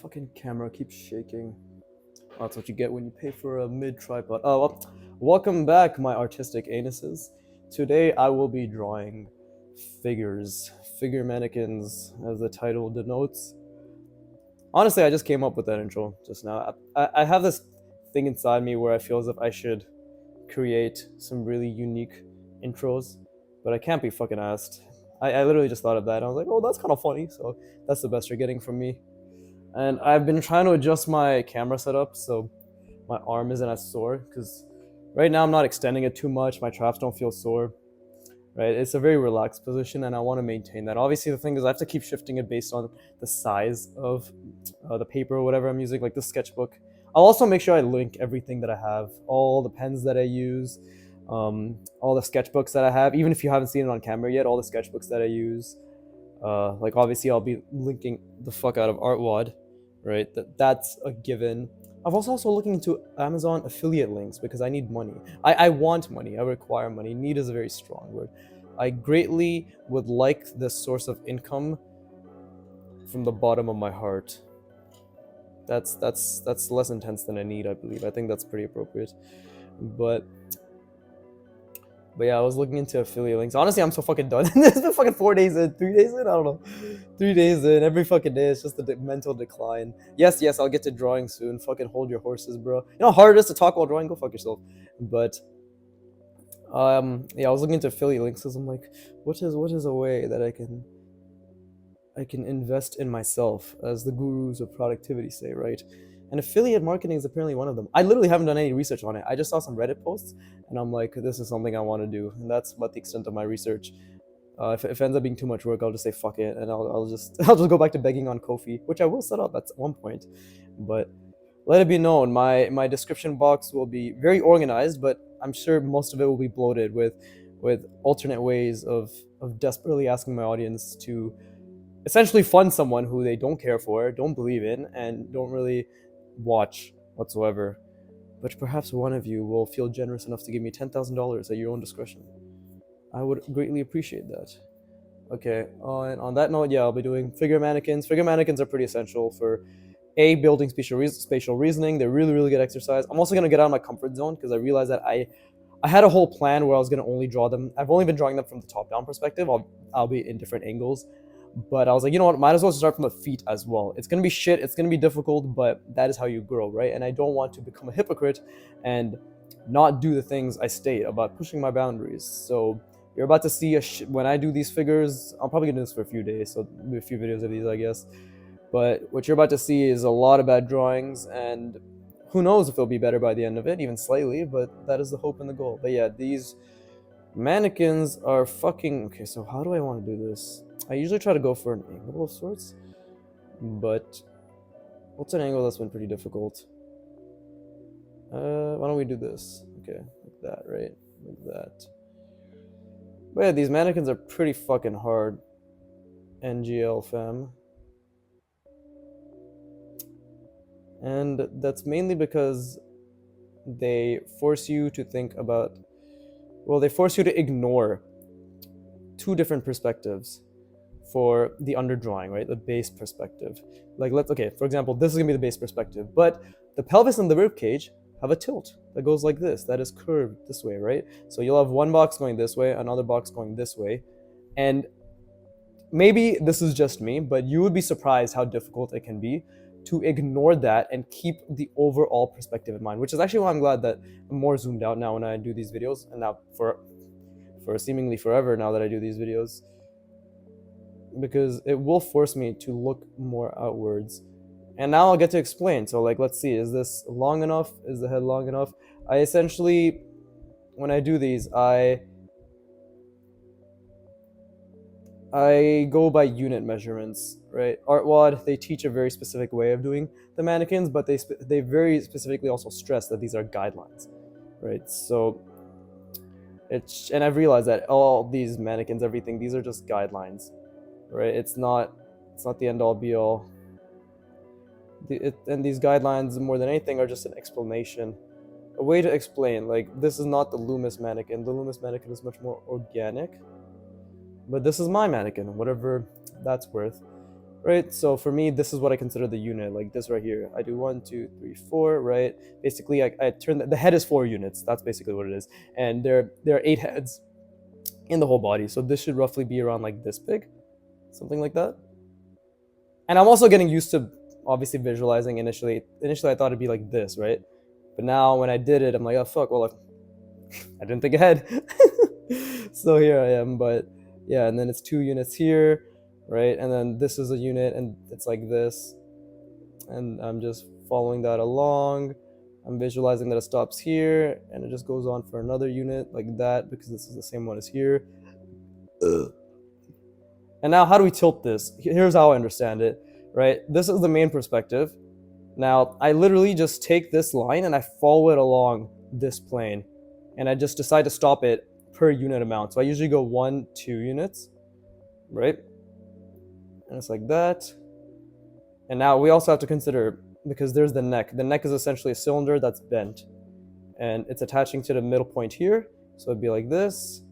Fucking camera keeps shaking. That's what you get when you pay for a mid tripod. Oh, well, welcome back, my artistic anuses. Today I will be drawing figures, figure mannequins, as the title denotes. Honestly, I just came up with that intro just now. I have this thing inside me where I feel as if I should create some really unique intros, but I can't be fucking asked. I literally just thought of that. And I was like, oh, that's kind of funny. So that's the best you're getting from me. And I've been trying to adjust my camera setup so my arm isn't as sore because right now I'm not extending it too much. My traps don't feel sore, right? It's a very relaxed position, and I want to maintain that. Obviously, the thing is I have to keep shifting it based on the size of the paper or whatever I'm using, like the sketchbook. I'll also make sure I link everything that I have, all the pens that I use, all the sketchbooks that I have. Even if you haven't seen it on camera yet, all the sketchbooks that I use. Like obviously, I'll be linking the fuck out of Artwad, right? That's a given. I've also looking into Amazon affiliate links because I need money. I want money. I require money. Need is a very strong word. I greatly would like this source of income from the bottom of my heart. That's less intense than I need, I believe. I think that's pretty appropriate. But yeah, I was looking into affiliate links. Honestly, I'm so fucking done. It's been fucking 4 days in, 3 days in. I don't know. 3 days in, every fucking day. It's just a mental decline. Yes, I'll get to drawing soon. Fucking hold your horses, bro. You know how hard it is to talk while drawing? Go fuck yourself. But yeah, I was looking into affiliate links because I'm like, what is a way that I can invest in myself, as the gurus of productivity say, right? And affiliate marketing is apparently one of them. I literally haven't done any research on it. I just saw some Reddit posts, and I'm like, this is something I want to do, and that's about the extent of my research. If it ends up being too much work, I'll just say fuck it, and I'll just I'll just go back to begging on Ko-fi, which I will set up at one point. But let it be known, my description box will be very organized, but I'm sure most of it will be bloated with alternate ways of desperately asking my audience to essentially fund someone who they don't care for, don't believe in, and don't really watch whatsoever. But perhaps one of you will feel generous enough to give me $10,000 at your own discretion. I would greatly appreciate that. Okay, and on that note, yeah, I'll be doing figure mannequins. Figure mannequins are pretty essential for building spatial reasoning. They're really good exercise. I'm also gonna get out of my comfort zone because I realized that I had a whole plan where I was gonna only draw them. I've only been drawing them from the top down perspective. I'll be in different angles, but I was like, you know what, might as well start from the feet as well. It's gonna be shit, it's gonna be difficult, but that is how you grow, right? And I don't want to become a hypocrite and not do the things I state about pushing my boundaries. So you're about to see when I do these figures. I'm probably gonna do this for a few days, so maybe a few videos of these, I guess. But what you're about to see is a lot of bad drawings, and who knows if it'll be better by the end of it, even slightly, but that is the hope and the goal. But yeah, these mannequins are fucking... Okay, so how do I want to do this? I usually try to go for an angle of sorts, but what's an angle that's been pretty difficult? Why don't we do this? Okay, like that, right? Like that. But yeah, these mannequins are pretty fucking hard. NGL fam. And that's mainly because they force you to think about... Well, they force you to ignore two different perspectives for the underdrawing, right? The base perspective. Like, okay, for example, this is gonna be the base perspective, but the pelvis and the rib cage have a tilt that goes like this, that is curved this way, right? So you'll have one box going this way, another box going this way, and maybe this is just me, but you would be surprised how difficult it can be to ignore that and keep the overall perspective in mind, which is actually why I'm glad that I'm more zoomed out now when I do these videos, and now for seemingly forever now that I do these videos, because it will force me to look more outwards. And now I'll get to explain. So like, let's see, is this long enough? Is the head long enough? I essentially, when I do these, I go by unit measurements, right? Artwad, they teach a very specific way of doing the mannequins, but they very specifically also stress that these are guidelines, right? So and I've realized that all these mannequins, everything, these are just guidelines, right? It's not the end all be all. And these guidelines, more than anything, are just an explanation, a way to explain, like, this is not the Loomis mannequin. The Loomis mannequin is much more organic, but this is my mannequin, whatever that's worth. right? So for me, this is what I consider the unit, like this right here. I do 1, 2, 3, 4, right? Basically, I turn the head is 4 units. That's basically what it is, and there are 8 heads in the whole body. So this should roughly be around like this big, something like that. And I'm also getting used to obviously visualizing initially. Initially, I thought it'd be like this, right? But now when I did it, I'm like, oh fuck, well, I didn't think ahead. So here I am, but yeah, and then it's 2 units here, right? And then this is a unit, and it's like this, and I'm just following that along. I'm visualizing that it stops here, and it just goes on for another unit like that, because this is the same one as here. Ugh. And now how do we tilt this? Here's how I understand it, right? This is the main perspective. Now, I literally just take this line and I follow it along this plane, and I just decide to stop it per unit amount. So I usually go 1, 2 units, right? And it's like that. And now we also have to consider, because there's the neck. The neck is essentially a cylinder that's bent, and it's attaching to the middle point here. So it'd be like this,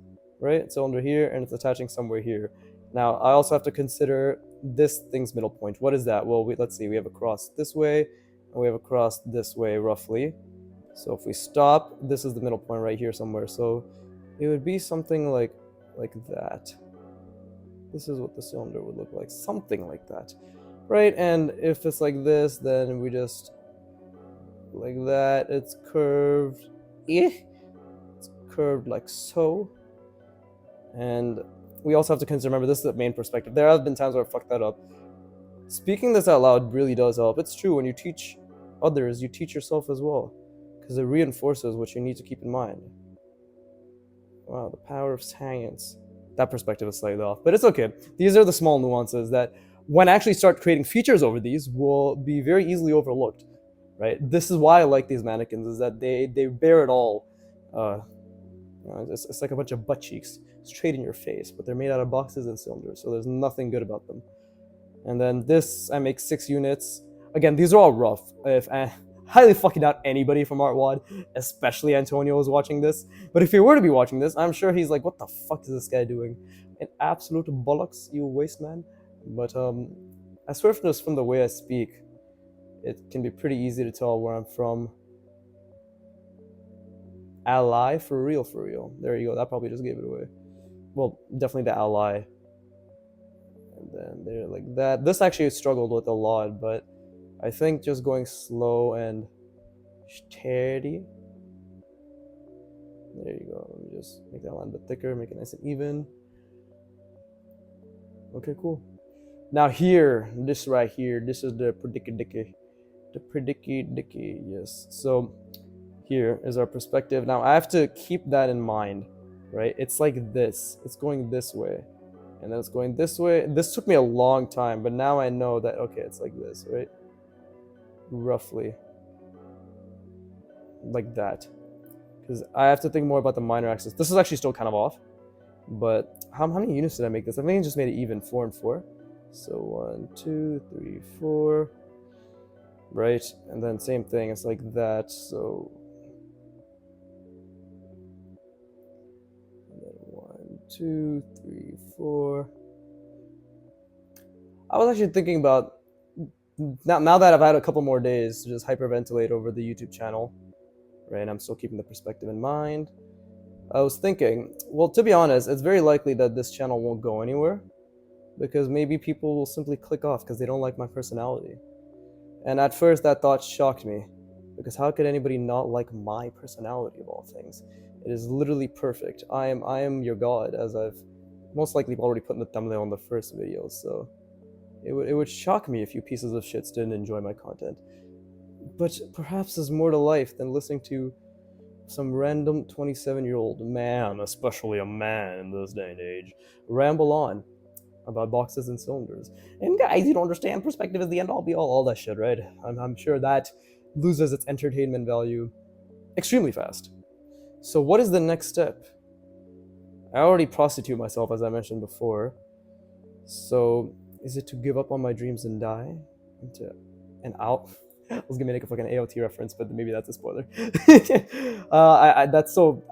right? Cylinder here, and it's attaching somewhere here. Now, I also have to consider this thing's middle point. What is that? Well, let's see. We have a cross this way, and we have a cross this way, roughly. So if we stop, this is the middle point right here somewhere. So it would be something like that. This is what the cylinder would look like, something like that, right? And if it's like this, then we just like that. It's curved. It's curved like so. And we also have to consider, remember, this is the main perspective. There have been times where I fucked that up. Speaking this out loud really does help. It's true, when you teach others, you teach yourself as well, because it reinforces what you need to keep in mind. Wow, the power of science. That perspective is slightly off, but it's okay. These are the small nuances that, when I actually start creating features over these, will be very easily overlooked, right? This is why I like these mannequins, is that they bear it all. It's like a bunch of butt cheeks straight in your face, but they're made out of boxes and cylinders, so there's nothing good about them. And then this, I make 6 units. Again, these are all rough. If I highly fucking doubt anybody from ArtWad, especially Antonio, is watching this. But if he were to be watching this, I'm sure he's like, what the fuck is this guy doing? An absolute bollocks, you waste man. But I swear from the way I speak, it can be pretty easy to tell where I'm from. Ally, for real, for real. There you go, that probably just gave it away. Well, definitely the ally. And then there, like that. This actually struggled with a lot, but I think just going slow and steady. There you go. Let me just make that line a bit thicker, make it nice and even. Okay, cool. Now here, this right here, this is the predicky-dicky. The predicky-dicky, yes. So here is our perspective. Now I have to keep that in mind, right? It's like this. It's going this way, and then it's going this way. This took me a long time, but now I know that, okay, it's like this, right? Roughly. Like that. Because I have to think more about the minor axis. This is actually still kind of off, but how many units did I make this? I think I just made it even, 4 and 4. So 1, 2, 3, 4, right? And then same thing, it's like that. So and then 1, 2, 3, 4. I was actually thinking about, now that I've had a couple more days to just hyperventilate over the YouTube channel, right? And I'm still keeping the perspective in mind. I was thinking, well, to be honest, it's very likely that this channel won't go anywhere, because maybe people will simply click off because they don't like my personality. And at first that thought shocked me, because how could anybody not like my personality of all things? It is literally perfect. I am your god, as I've most likely already put in the thumbnail on the first video, so it would shock me if you pieces of shit didn't enjoy my content. But perhaps there's more to life than listening to some random 27-year-old man, especially a man in this day and age, ramble on about boxes and cylinders. And guys, you don't understand, perspective is the end all be all that shit, right? I'm sure that loses its entertainment value extremely fast. So what is the next step? I already prostitute myself, as I mentioned before. So is it to give up on my dreams and die? I was gonna make a fucking AOT reference, but maybe that's a spoiler.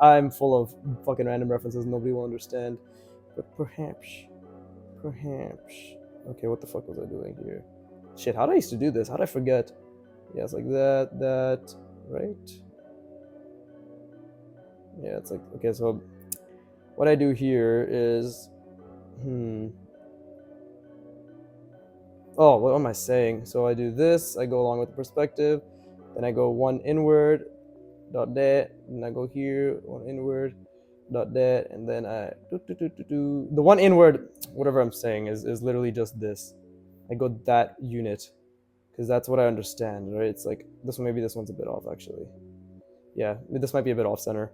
I'm full of fucking random references nobody will understand. But perhaps, Okay, what the fuck was I doing here? Shit, how did I used to do this? How did I forget? Yeah, it's like that, right? Yeah, it's like, okay, so what I do here is, oh, what am I saying? So I do this, I go along with the perspective, then I go one inward, dot that, and I go here, one inward, dot that, and then I do. The one inward, whatever I'm saying, is literally just this. I go that unit, because that's what I understand, right? It's like, this one, maybe this one's a bit off, actually. Yeah, this might be a bit off center.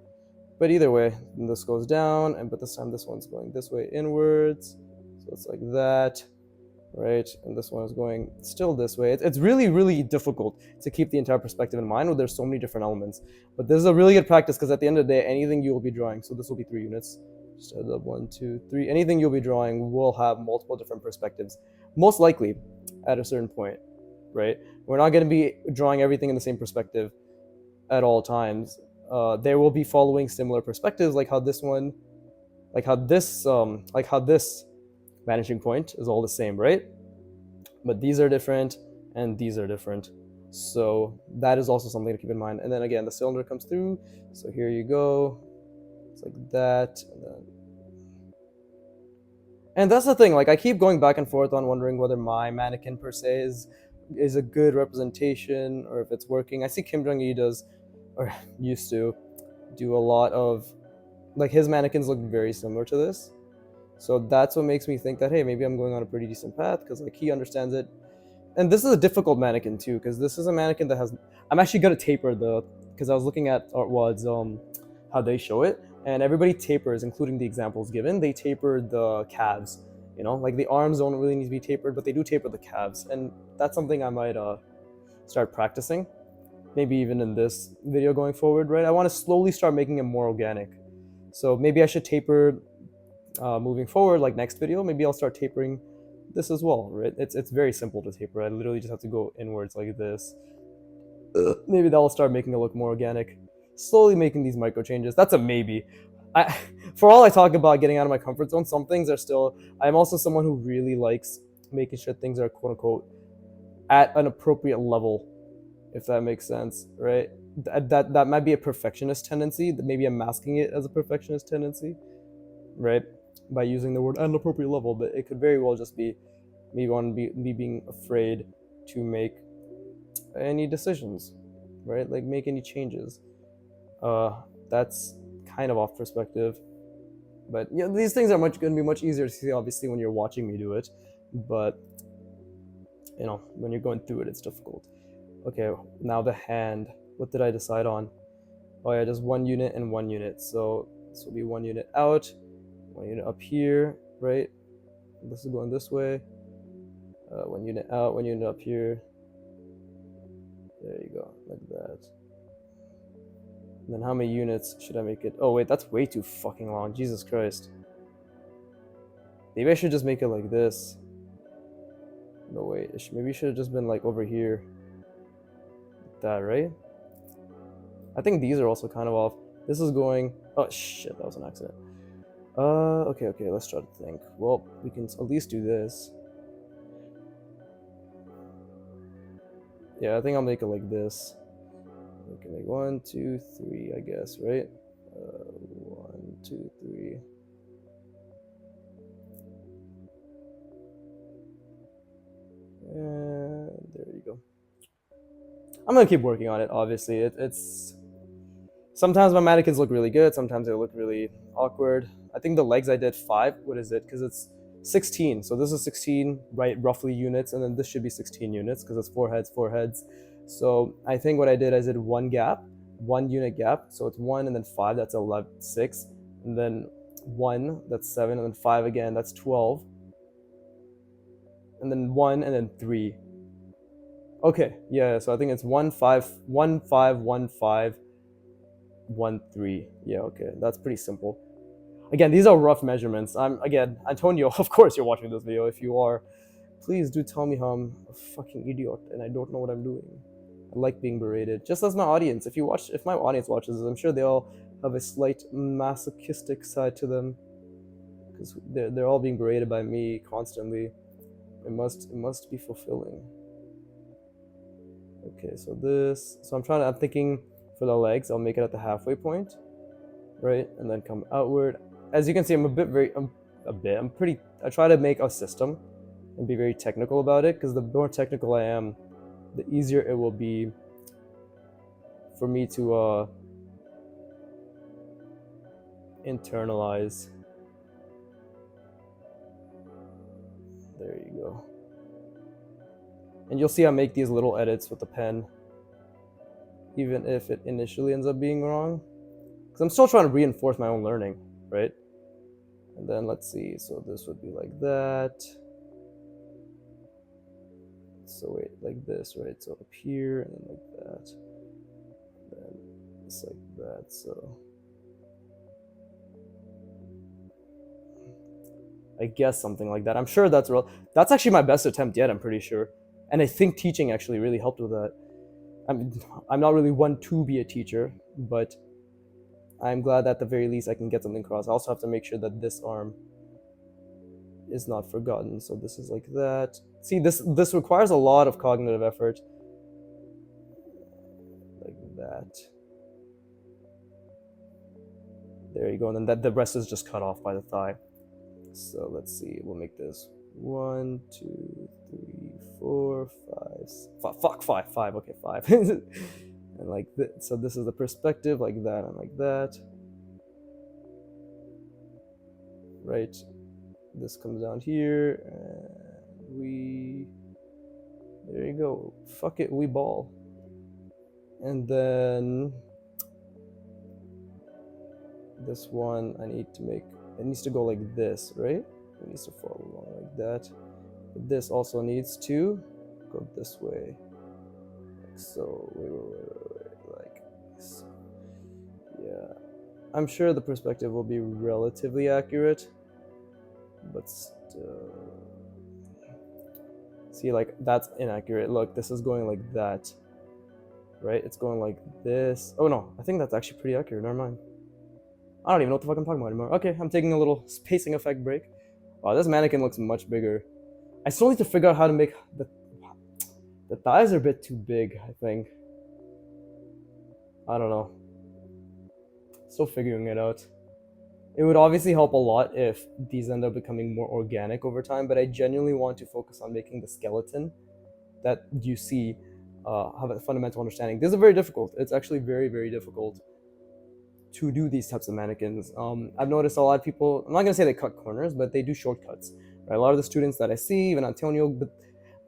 But either way, this goes down, and but this time this one's going this way inwards. So it's like that, right? And this one is going still this way. It's really, really difficult to keep the entire perspective in mind when there's so many different elements. But this is a really good practice because at the end of the day, anything you will be drawing, so this will be 3 units. Just add up 1, 2, 3. Anything you'll be drawing will have multiple different perspectives, most likely at a certain point, right? We're not going to be drawing everything in the same perspective at all times. There will be following similar perspectives, like how this one, like how this vanishing point is all the same, right? But these are different and these are different. So that is also something to keep in mind. And then again, the cylinder comes through. So here you go. It's like that. And that's the thing. Like I keep going back and forth on wondering whether my mannequin per se is a good representation or if it's working. I see Kim Jong-il does, or used to do a lot of, like his mannequins look very similar to this. So that's what makes me think that, hey, maybe I'm going on a pretty decent path because like he understands it. And this is a difficult mannequin too, because this is a mannequin that has, I'm actually gonna taper because I was looking at ArtWAD's how they show it, and everybody tapers, including the examples given. They taper the calves, like the arms don't really need to be tapered, but they do taper the calves, and that's something I might start practicing, maybe even in this video going forward, right? I want to slowly start making it more organic. So maybe I should taper moving forward, like next video, maybe I'll start tapering this as well, right? It's very simple to taper. I literally just have to go inwards like this. Maybe that will start making it look more organic. Slowly making these micro changes. That's a maybe. For all I talk about getting out of my comfort zone, some things are still. I'm also someone who really likes making sure things are quote unquote at an appropriate level, if that makes sense, right? That might be a perfectionist tendency. Maybe I'm masking it as a perfectionist tendency, right? By using the word at an appropriate level, but it could very well just be me being afraid to make any decisions, right? Like make any changes. That's kind of off perspective, but yeah, these things are going to be much easier to see, obviously, when you're watching me do it. But when you're going through it, it's difficult. Okay, now the hand. What did I decide on? Oh yeah, just 1 unit and 1 unit. So this will be 1 unit out, 1 unit up here, right? This is going this way. 1 unit out, 1 unit up here. There you go, like that. And then how many units should I make it? Oh wait, that's way too fucking long. Jesus Christ. Maybe I should just make it like this. No wait, maybe it should have just been like over here. Like that, right? I think these are also kind of off. This is going. Oh shit, that was an accident. Okay, let's try to think. Well, we can at least do this. Yeah, I think I'll make it like this. We can make 1, 2, 3, I guess, right? 1, 2, 3. And there you go. I'm gonna keep working on it. Obviously, it's sometimes my mannequins look really good. Sometimes they look really awkward. I think the legs I did 5. What is it? Because it's 16. So this is 16, right? Roughly units, and then this should be 16 units because it's 4 heads, 4 heads. So I think what I did is I did 1 gap, 1 unit gap. So it's 1 and then 5. That's 11, 6, and then 1. That's 7, and then 5 again. That's 12, and then 1 and then 3. Okay, yeah. So I think it's 1 5 1 5 1 5 1 3. Yeah, okay. That's pretty simple. Again, these are rough measurements. Again, Antonio, of course you're watching this video. If you are, please do tell me how I'm a fucking idiot and I don't know what I'm doing. I like being berated. Just as my audience. If my audience watches this, I'm sure they all have a slight masochistic side to them. Because they're all being berated by me constantly. It must be fulfilling. Okay, so I'm thinking for the legs, I'll make it at the halfway point, right? And then come outward. As you can see, I try to make a system and be very technical about it, because the more technical I am, the easier it will be for me to internalize. There you go. And you'll see I make these little edits with the pen, even if it initially ends up being wrong, because I'm still trying to reinforce my own learning, right? And then let's see, so this would be like that. So wait, like this, right? So up here, and then like that. And then it's like that, so I guess something like that. I'm sure that's real. That's actually my best attempt yet, I'm pretty sure. And I think teaching actually really helped with that. I'm not really one to be a teacher, but I'm glad that at the very least I can get something across. I also have to make sure that this arm is not forgotten. So this is like that. See, this requires a lot of cognitive effort. Like that. There you go. And then the rest is just cut off by the thigh. So let's see. We'll make this 1, 2, 3, 4, 5. Five. Okay, 5. And like this. So this is the perspective, like that and like that. Right. This comes down here, and there you go. Fuck it, we ball. And then this one it needs to go like this, right? It needs to follow along like that. But this also needs to go this way. Like so, wait, like so. Yeah. I'm sure the perspective will be relatively accurate, but still. See, like, that's inaccurate. Look, this is going like that, right? It's going like this. Oh no, I think that's actually pretty accurate. Never mind. I don't even know what the fuck I'm talking about anymore. Okay, I'm taking a little spacing effect break. Wow, this mannequin looks much bigger. I still need to figure out how to make the thighs are a bit too big, I think. I don't know. Still figuring it out. It would obviously help a lot if these end up becoming more organic over time, but I genuinely want to focus on making the skeleton that you see have a fundamental understanding. This is very difficult. It's actually very, very difficult to do these types of mannequins. I've noticed a lot of people, I'm not going to say they cut corners, but they do shortcuts. Right? A lot of the students that I see, even Antonio,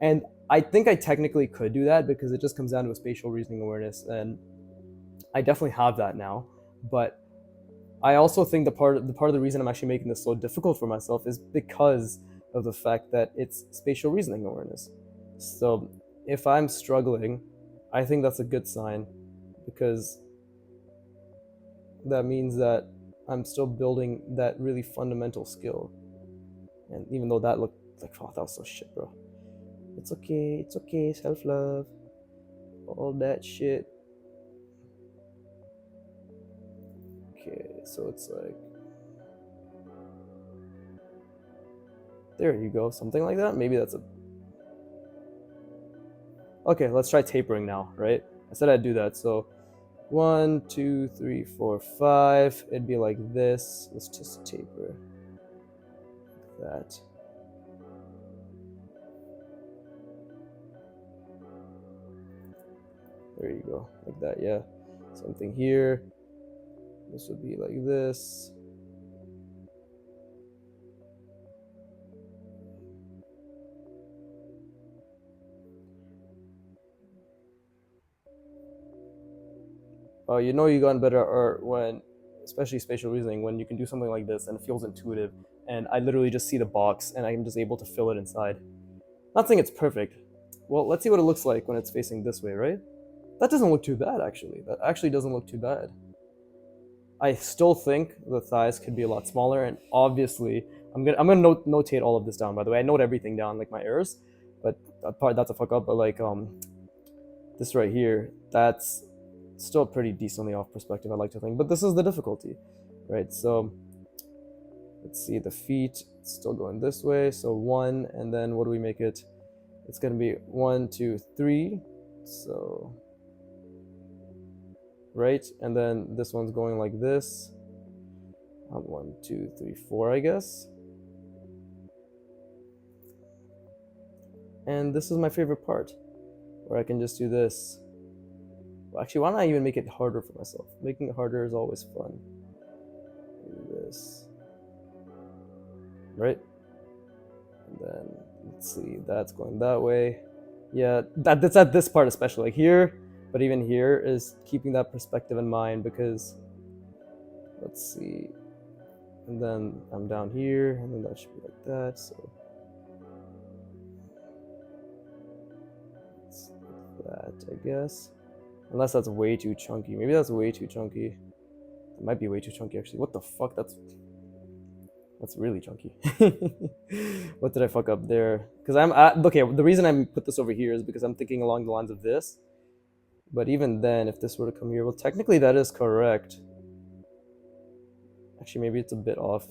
and I think I technically could do that because it just comes down to a spatial reasoning awareness, and I definitely have that now. But I also think the part of the reason I'm actually making this so difficult for myself is because of the fact that it's spatial reasoning awareness. So if I'm struggling, I think that's a good sign, because that means that I'm still building that really fundamental skill. And even though that looked like, oh, that was so shit, bro. It's okay, self-love, all that shit. Okay, so it's like, there you go, something like that. Maybe that's a, okay, let's try tapering now, right? I said I'd do that, so 1, 2, 3, 4, 5. It'd be like this. Let's just taper like that. There you go, like that. Yeah, something here. This would be like this. Oh, you know you gotten better at art when, especially spatial reasoning, when you can do something like this and it feels intuitive, and I literally just see the box and I'm just able to fill it inside. Not saying it's perfect. Well, let's see what it looks like when it's facing this way, right? That doesn't look too bad, actually. That actually doesn't look too bad. I still think the thighs could be a lot smaller, and obviously, I'm gonna notate all of this down. By the way, I note everything down, like my errors, but that's a fuck up. But like this right here, that's still pretty decently off perspective, I like to think. But this is the difficulty, right? So Let's see, the feet, it's still going this way. So 1, and then what do we make it? It's gonna be 1, 2, 3. So, right? And then this one's going like this. 1, 2, 3, 4, I guess. And this is my favorite part, where I can just do this. Well, actually, why don't I even make it harder for myself? Making it harder is always fun. Do this. Right? And then, let's see, that's going that way. Yeah, that's at this part especially. Like here, but even here is keeping that perspective in mind because, let's see, and then I'm down here, and then that should be like that, so it's like that, I guess. Unless that's way too chunky. Maybe that's way too chunky. It might be way too chunky, actually. What the fuck? That's really chunky. What did I fuck up there? Because okay, the reason I put this over here is because I'm thinking along the lines of this. But even then, if this were to come here, well, technically that is correct. Actually, maybe it's a bit off.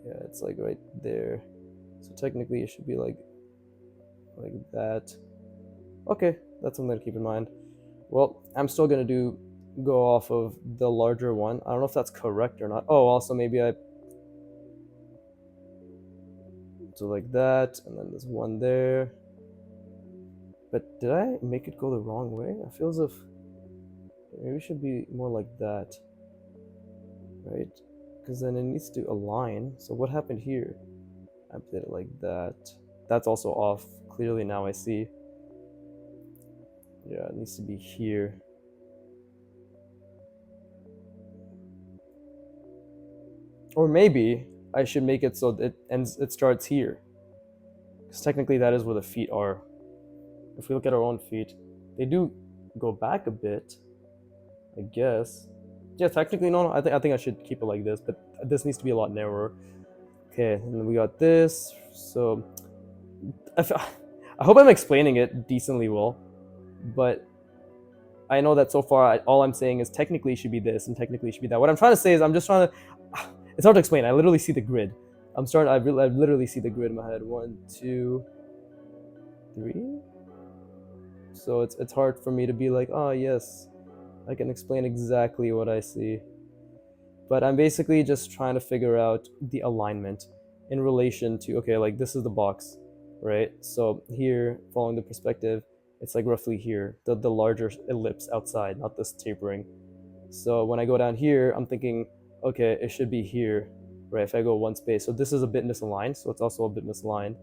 Yeah, it's like right there. So technically it should be like that. Okay, that's something to keep in mind. Well, I'm still gonna go off of the larger one. I don't know if that's correct or not. Oh, also maybe I do like that, and then there's one there. But did I make it go the wrong way? I feel as if maybe it should be more like that, right? Because then it needs to align. So what happened here? I did it like that. That's also off. Clearly now I see. Yeah, it needs to be here. Or maybe I should make it so that it starts here. Because technically that is where the feet are. If we look at our own feet, they do go back a bit, I guess. Yeah, technically, no, I think I should keep it like this, but this needs to be a lot narrower. Okay, and then we got this. So, I hope I'm explaining it decently well, but I know that so far all I'm saying is technically it should be this and technically it should be that. What I'm trying to say is I'm just trying to. It's hard to explain. I literally see the grid. I literally see the grid in my head. 1, 2, 3. So it's hard for me to be like, oh yes, I can explain exactly what I see. But I'm basically just trying to figure out the alignment in relation to, okay, like this is the box, right? So here, following the perspective, it's like roughly here, the larger ellipse outside, not this tapering. So when I go down here, I'm thinking, okay, it should be here, right? If I go one space. So this is a bit misaligned, so it's also a bit misaligned.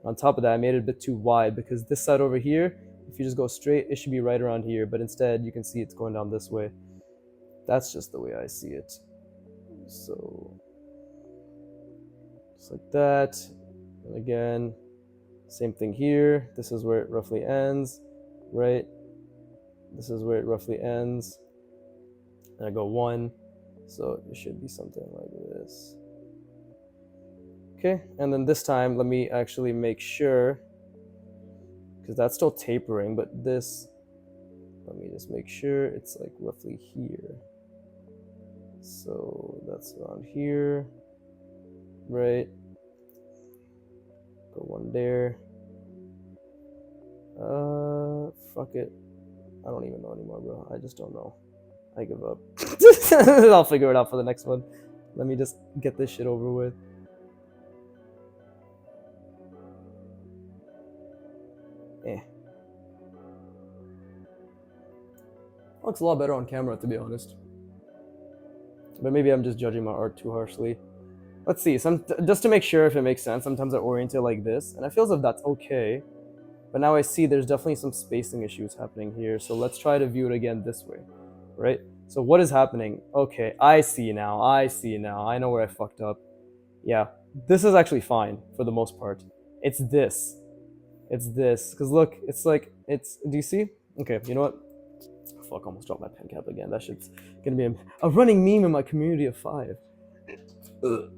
On top of that, I made it a bit too wide because this side over here, if you just go straight, it should be right around here, but instead you can see it's going down this way. That's just the way I see it. So, just like that. And again, same thing here. This is where it roughly ends, right? This is where it roughly ends. And I go 1, so it should be something like this. Okay, and then this time, let me actually make sure, because that's still tapering, but this, let me just make sure it's like roughly here. So that's around here, right? Go 1 there. Fuck it. I don't even know anymore, bro. I just don't know. I give up. I'll figure it out for the next one. Let me just get this shit over with. Looks a lot better on camera, to be honest. But maybe I'm just judging my art too harshly. Let's see. Just to make sure if it makes sense, sometimes I orient it like this, and I feel as if that's okay. But now I see there's definitely some spacing issues happening here. So let's try to view it again this way, right? So what is happening? Okay, I see now. I know where I fucked up. Yeah, this is actually fine for the most part. It's this. Because look, it's like, do you see? Okay, you know what? Fuck, almost dropped my pen cap again. That shit's gonna be a running meme in my community of 5. Ugh.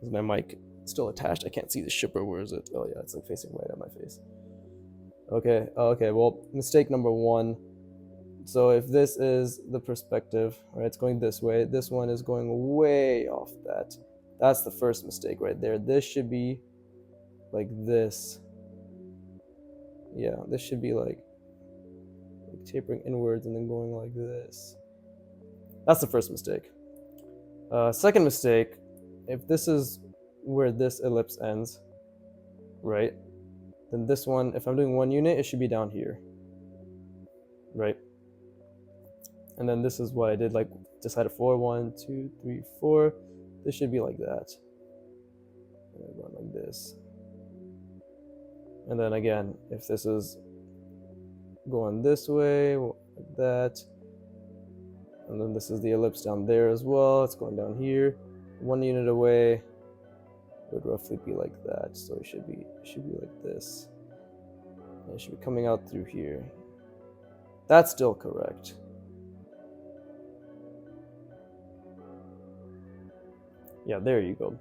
Is my mic still attached? I can't see the shipper. Where is it? Oh yeah, it's like facing right at my face. Okay, well, mistake number 1 So if this is the perspective, right, it's going this way. This one is going way off that. That's the first mistake right there. This should be like this. Yeah, this should be like tapering inwards and then going like this. That's the first mistake. Second mistake, if this is where this ellipse ends, right, then this one, if I'm doing 1 unit, it should be down here, right? And then this is what I did, like decided for 1, 2, 3, 4. This should be like that. And then going like this. And then again, if this is going this way, like that, and then this is the ellipse down there as well. It's going down here. 1 unit away would roughly be like that. So it should be like this. And it should be coming out through here. That's still correct. Yeah, there you go.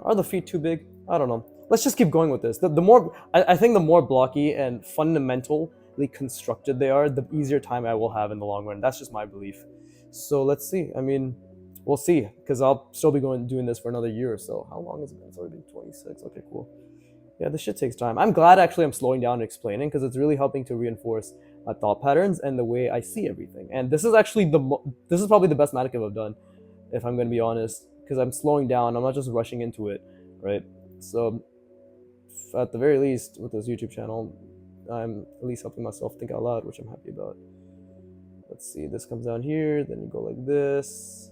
Are the feet too big? I don't know. Let's just keep going with this. The more I think the more blocky and fundamentally constructed they are, the easier time I will have in the long run. That's just my belief. So let's see. I mean, we'll see, because I'll still be doing this for another year or so. How long has it been? It's already been 26. Okay, cool. Yeah, this shit takes time. I'm glad actually I'm slowing down and explaining, because it's really helping to reinforce thought patterns and the way I see everything. And this is actually this is probably the best mannequin I've done, if I'm going to be honest, because I'm slowing down. I'm not just rushing into it, right? So at the very least, with this YouTube channel, I'm at least helping myself think out loud, which I'm happy about. Let's see, this comes down here, then you go like this.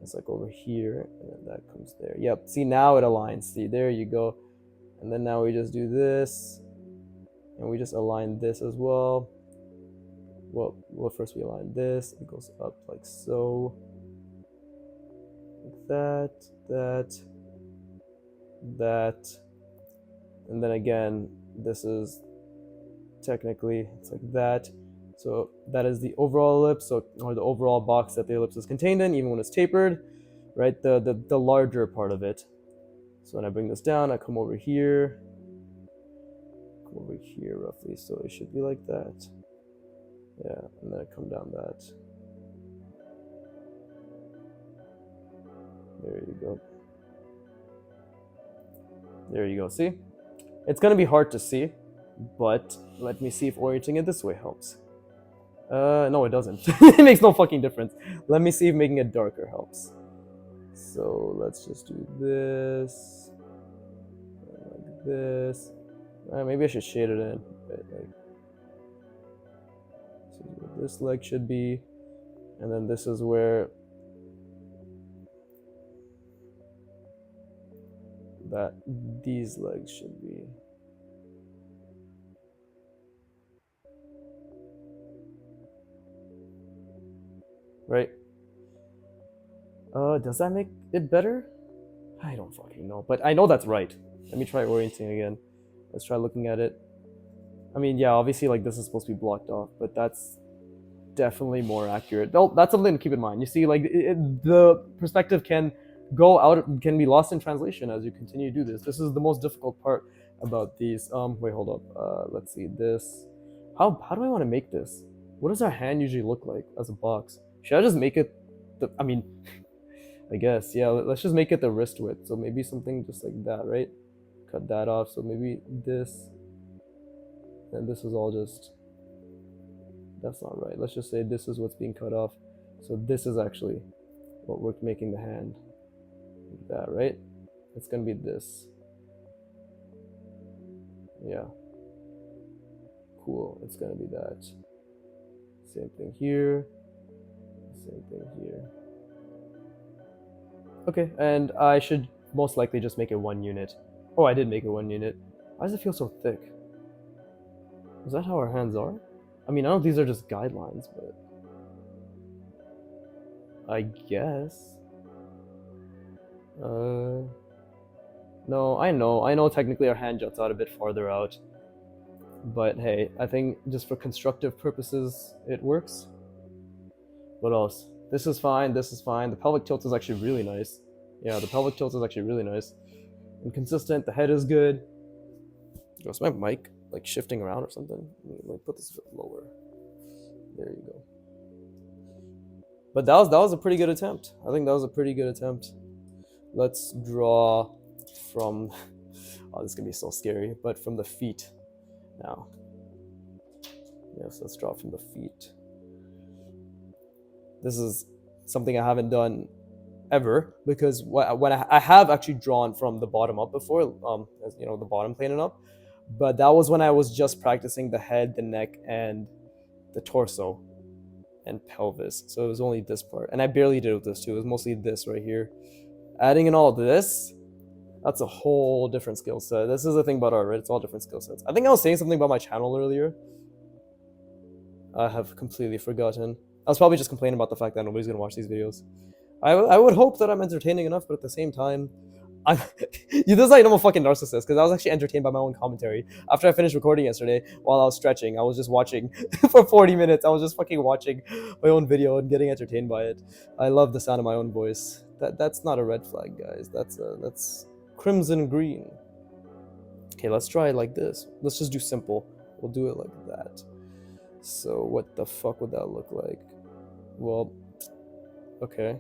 It's like over here, and then that comes there. Yep, see, now it aligns. See, there you go. And then now we just do this, and we just align this as well. Well, first we align this. It goes up like so. Like that. And then again, this is technically, it's like that. So that is the overall ellipse, or the overall box that the ellipse is contained in, even when it's tapered, right? The larger part of it. So when I bring this down, I come over here roughly. So it should be like that. Yeah, and then I come down that. There you go. There you go. See? It's going to be hard to see, but let me see if orienting it this way helps. No, it doesn't. It makes no fucking difference. Let me see if making it darker helps. So let's just do this. Like this. Maybe I should shade it in. Right, like, this is where this leg should be. And then this is where these legs should be. Right? Does that make it better? I don't fucking know, but I know that's right. Let me try orienting again. Let's try looking at it. I mean, yeah, obviously, like, this is supposed to be blocked off, but that's definitely more accurate. That's something to keep in mind. You see, like, the perspective can go out, can be lost in translation as you continue to do this. This is the most difficult part about these. Wait, hold up. Let's see this. How do I want to make this? What does our hand usually look like as a box? Should I just make it I mean, I guess, yeah, let's just make it the wrist width. So maybe something just like that, right? Cut that off. So maybe this, and this is all just, that's not right. Let's just say this is what's being cut off. So this is actually what we're making the hand. Like that, right? It's gonna be this. Yeah. Cool, it's gonna be that. Same thing here. Same thing here. Okay, and I should most likely just make it 1 unit. Oh, I did make it 1 unit. Why does it feel so thick? Is that how our hands are? I mean, I know these are just guidelines, but I guess. No, I know technically our hand juts out a bit farther out. But hey, I think just for constructive purposes, it works. What else? This is fine, this is fine. The pelvic tilt is actually really nice. Yeah, the pelvic tilt is actually really nice. And consistent, the head is good. Is my mic like shifting around or something? Let me put this a bit lower. There you go. But that was a pretty good attempt. I think that was a pretty good attempt. Let's draw from. Oh, this is gonna be so scary. But from the feet now. Yes, let's draw from the feet. This is something I haven't done ever because when I have actually drawn from the bottom up before, the bottom plane and up, but that was when I was just practicing the head, the neck, and the torso and pelvis. So it was only this part, and I barely did with this too. It was mostly this right here. Adding in all this, that's a whole different skill set. This is the thing about art, right? It's all different skill sets. I think I was saying something about my channel earlier. I have completely forgotten. I was probably just complaining about the fact that nobody's gonna watch these videos. I would hope that I'm entertaining enough, but at the same time, this is like I'm a fucking narcissist because I was actually entertained by my own commentary. After I finished recording yesterday, while I was stretching, I was just watching for 40 minutes. I was just fucking watching my own video and getting entertained by it. I love the sound of my own voice. That's not a red flag, guys. That's crimson green. Okay, let's try it like this. Let's just do simple. We'll do it like that. So what the fuck would that look like? Well, okay.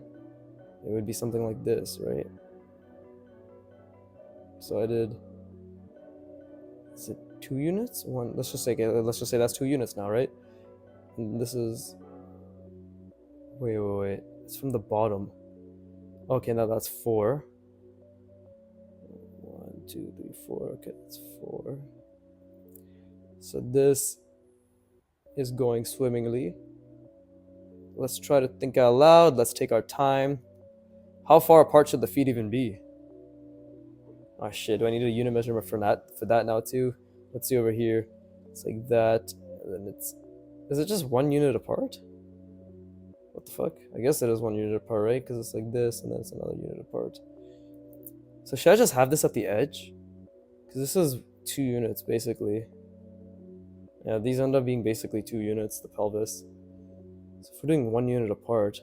It would be something like this, right? So I did. Is it 2 units? One. Let's just say that's 2 units now, right? And this is. Wait. It's from the bottom. Okay, now that's 4. 1, 2, 3, 4. Okay, that's 4. So this is going swimmingly. Let's try to think out loud. Let's take our time. How far apart should the feet even be? Oh shit, do I need a unit measurement for that now too? Let's see over here. It's like that. And then is it just 1 unit apart? What the fuck? I guess it is 1 unit apart, right? Because it's like this and then it's another unit apart. So should I just have this at the edge? Because this is 2 units basically. Yeah, these end up being basically 2 units, the pelvis. So if we're doing 1 unit apart,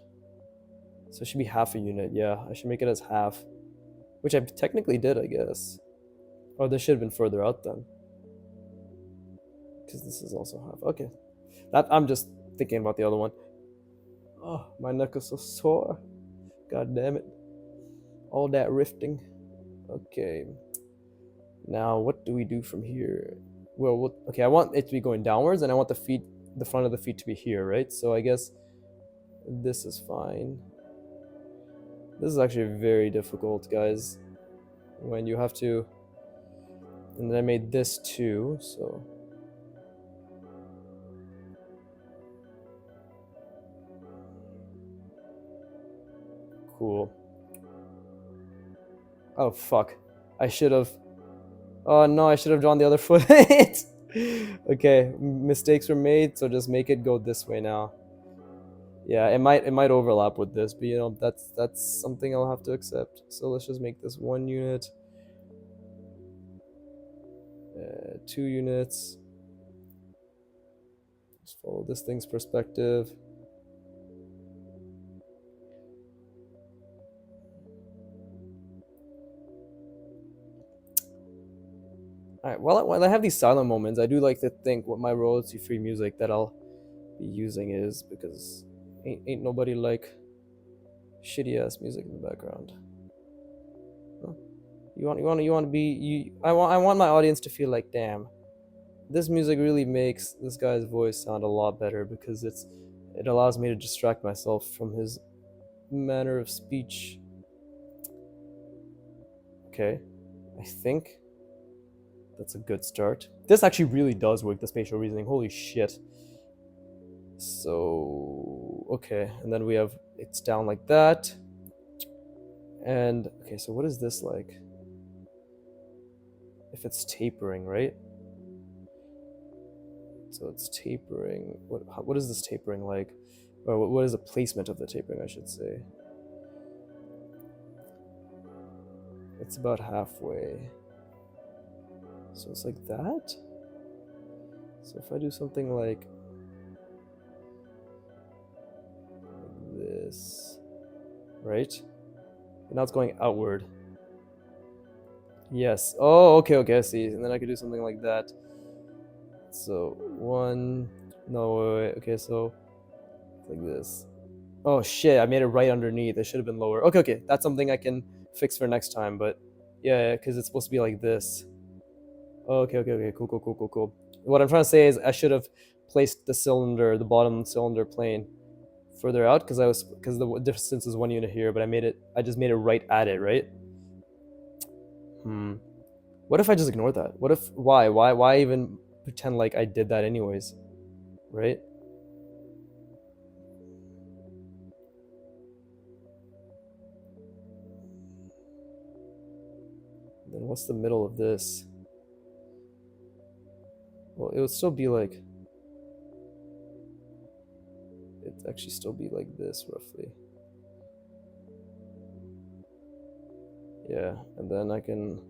so it should be half a unit. Yeah, I should make it as half. Which I technically did, I guess. Oh, this should have been further out then. Because this is also half. Okay. I'm just thinking about the other one. Oh, my neck is so sore. God damn it. All that rifting. Okay. Now, what do we do from here? Well, okay, I want it to be going downwards, and I want the front of the feet to be here, right? So I guess this is fine. This is actually very difficult, guys. When you have to... And then I made this too, so... Cool. Oh, fuck. I should have... Oh, no, I should have drawn the other foot. Okay, mistakes were made, so just make it go this way now. Yeah, it might overlap with this, but you know, that's something I'll have to accept. So let's just make this 1 unit. 2 units. Just follow this thing's perspective. Alright, while I have these silent moments, I do like to think what my royalty-free music that I'll be using is, because ain't nobody like shitty-ass music in the background. Huh? You want to be I want my audience to feel like, damn, this music really makes this guy's voice sound a lot better because it allows me to distract myself from his manner of speech. Okay, I think that's a good start. This actually really does work, the spatial reasoning. Holy shit. So, okay, and then we have it's down like that. And okay, so what is this like? If it's tapering, right? So it's tapering. What is this tapering like? Or what is the placement of the tapering, I should say? It's about halfway. So it's like that? So if I do something like this, right? And now it's going outward. Yes. Oh, okay, I see. And then I could do something like that. So 1, no, wait. Okay, so like this. Oh shit, I made it right underneath. It should have been lower. Okay, okay, that's something I can fix for next time, but yeah, because it's supposed to be like this. Okay, okay, okay, cool, cool, cool, cool, cool. What I'm trying to say is I should have placed the cylinder, the bottom cylinder plane further out because the distance is 1 unit here, but I just made it right at it, right? Hmm. What if I just ignore that? What if, why even pretend like I did that anyways, right? Then what's the middle of this? Well, it would still be like, it'd actually still be like this roughly. Yeah, and then I can,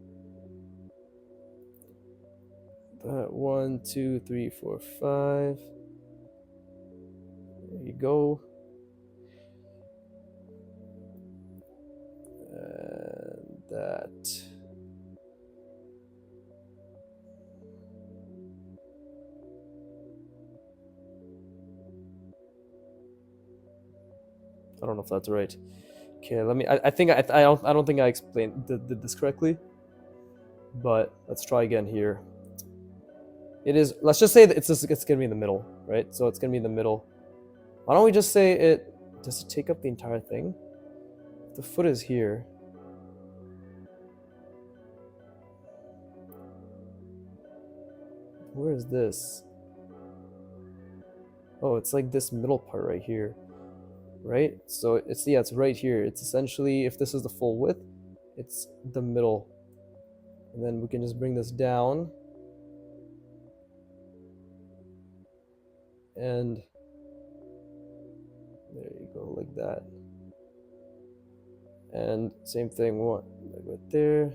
that 1, 2, 3, 4, 5. There you go. And that. I don't know if that's right. Okay, let me. I think I don't think I explained did this correctly, but let's try again here. It is. Let's just say that it's gonna be in the middle, right? So it's gonna be in the middle. Why don't we just say it? Does it take up the entire thing? The foot is here. Where is this? Oh, it's like this middle part right here, right? So it's right here. It's essentially, if this is the full width, it's the middle. And then we can just bring this down. And there you go, like that. And same thing, one like right there.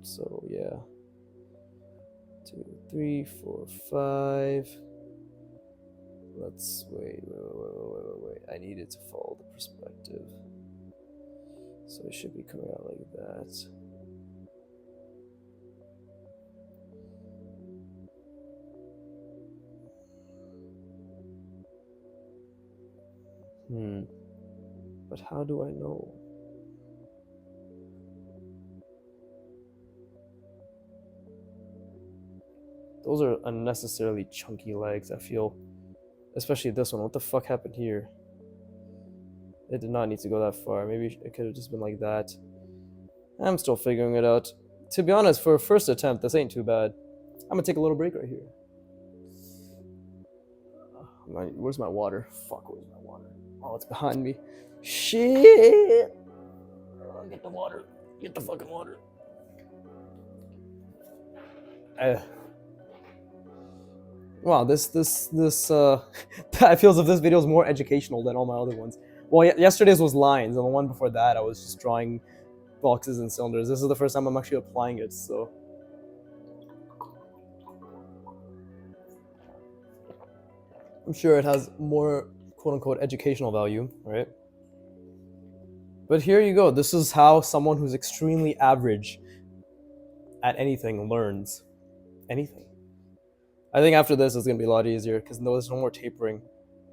So yeah, 2, 3, 4, 5. Let's wait. I need it to follow the perspective, so it should be coming out like that. But how do I know? Those are unnecessarily chunky legs, I feel. Especially this one. What the fuck happened here? It did not need to go that far. Maybe it could have just been like that. I'm still figuring it out. To be honest, for a first attempt, this ain't too bad. I'm gonna take a little break right here. Where's my water? Fuck, where's my water? Oh, it's behind me. Shit! Get the water. Get the fucking water. Wow, this I feel as if this video is more educational than all my other ones. Well, yesterday's was lines, and the one before that I was just drawing boxes and cylinders. This is the first time I'm actually applying it, so. I'm sure it has more quote-unquote educational value, right? But here you go. This is how someone who's extremely average at anything learns anything. I think after this it's gonna be a lot easier because there's no more tapering.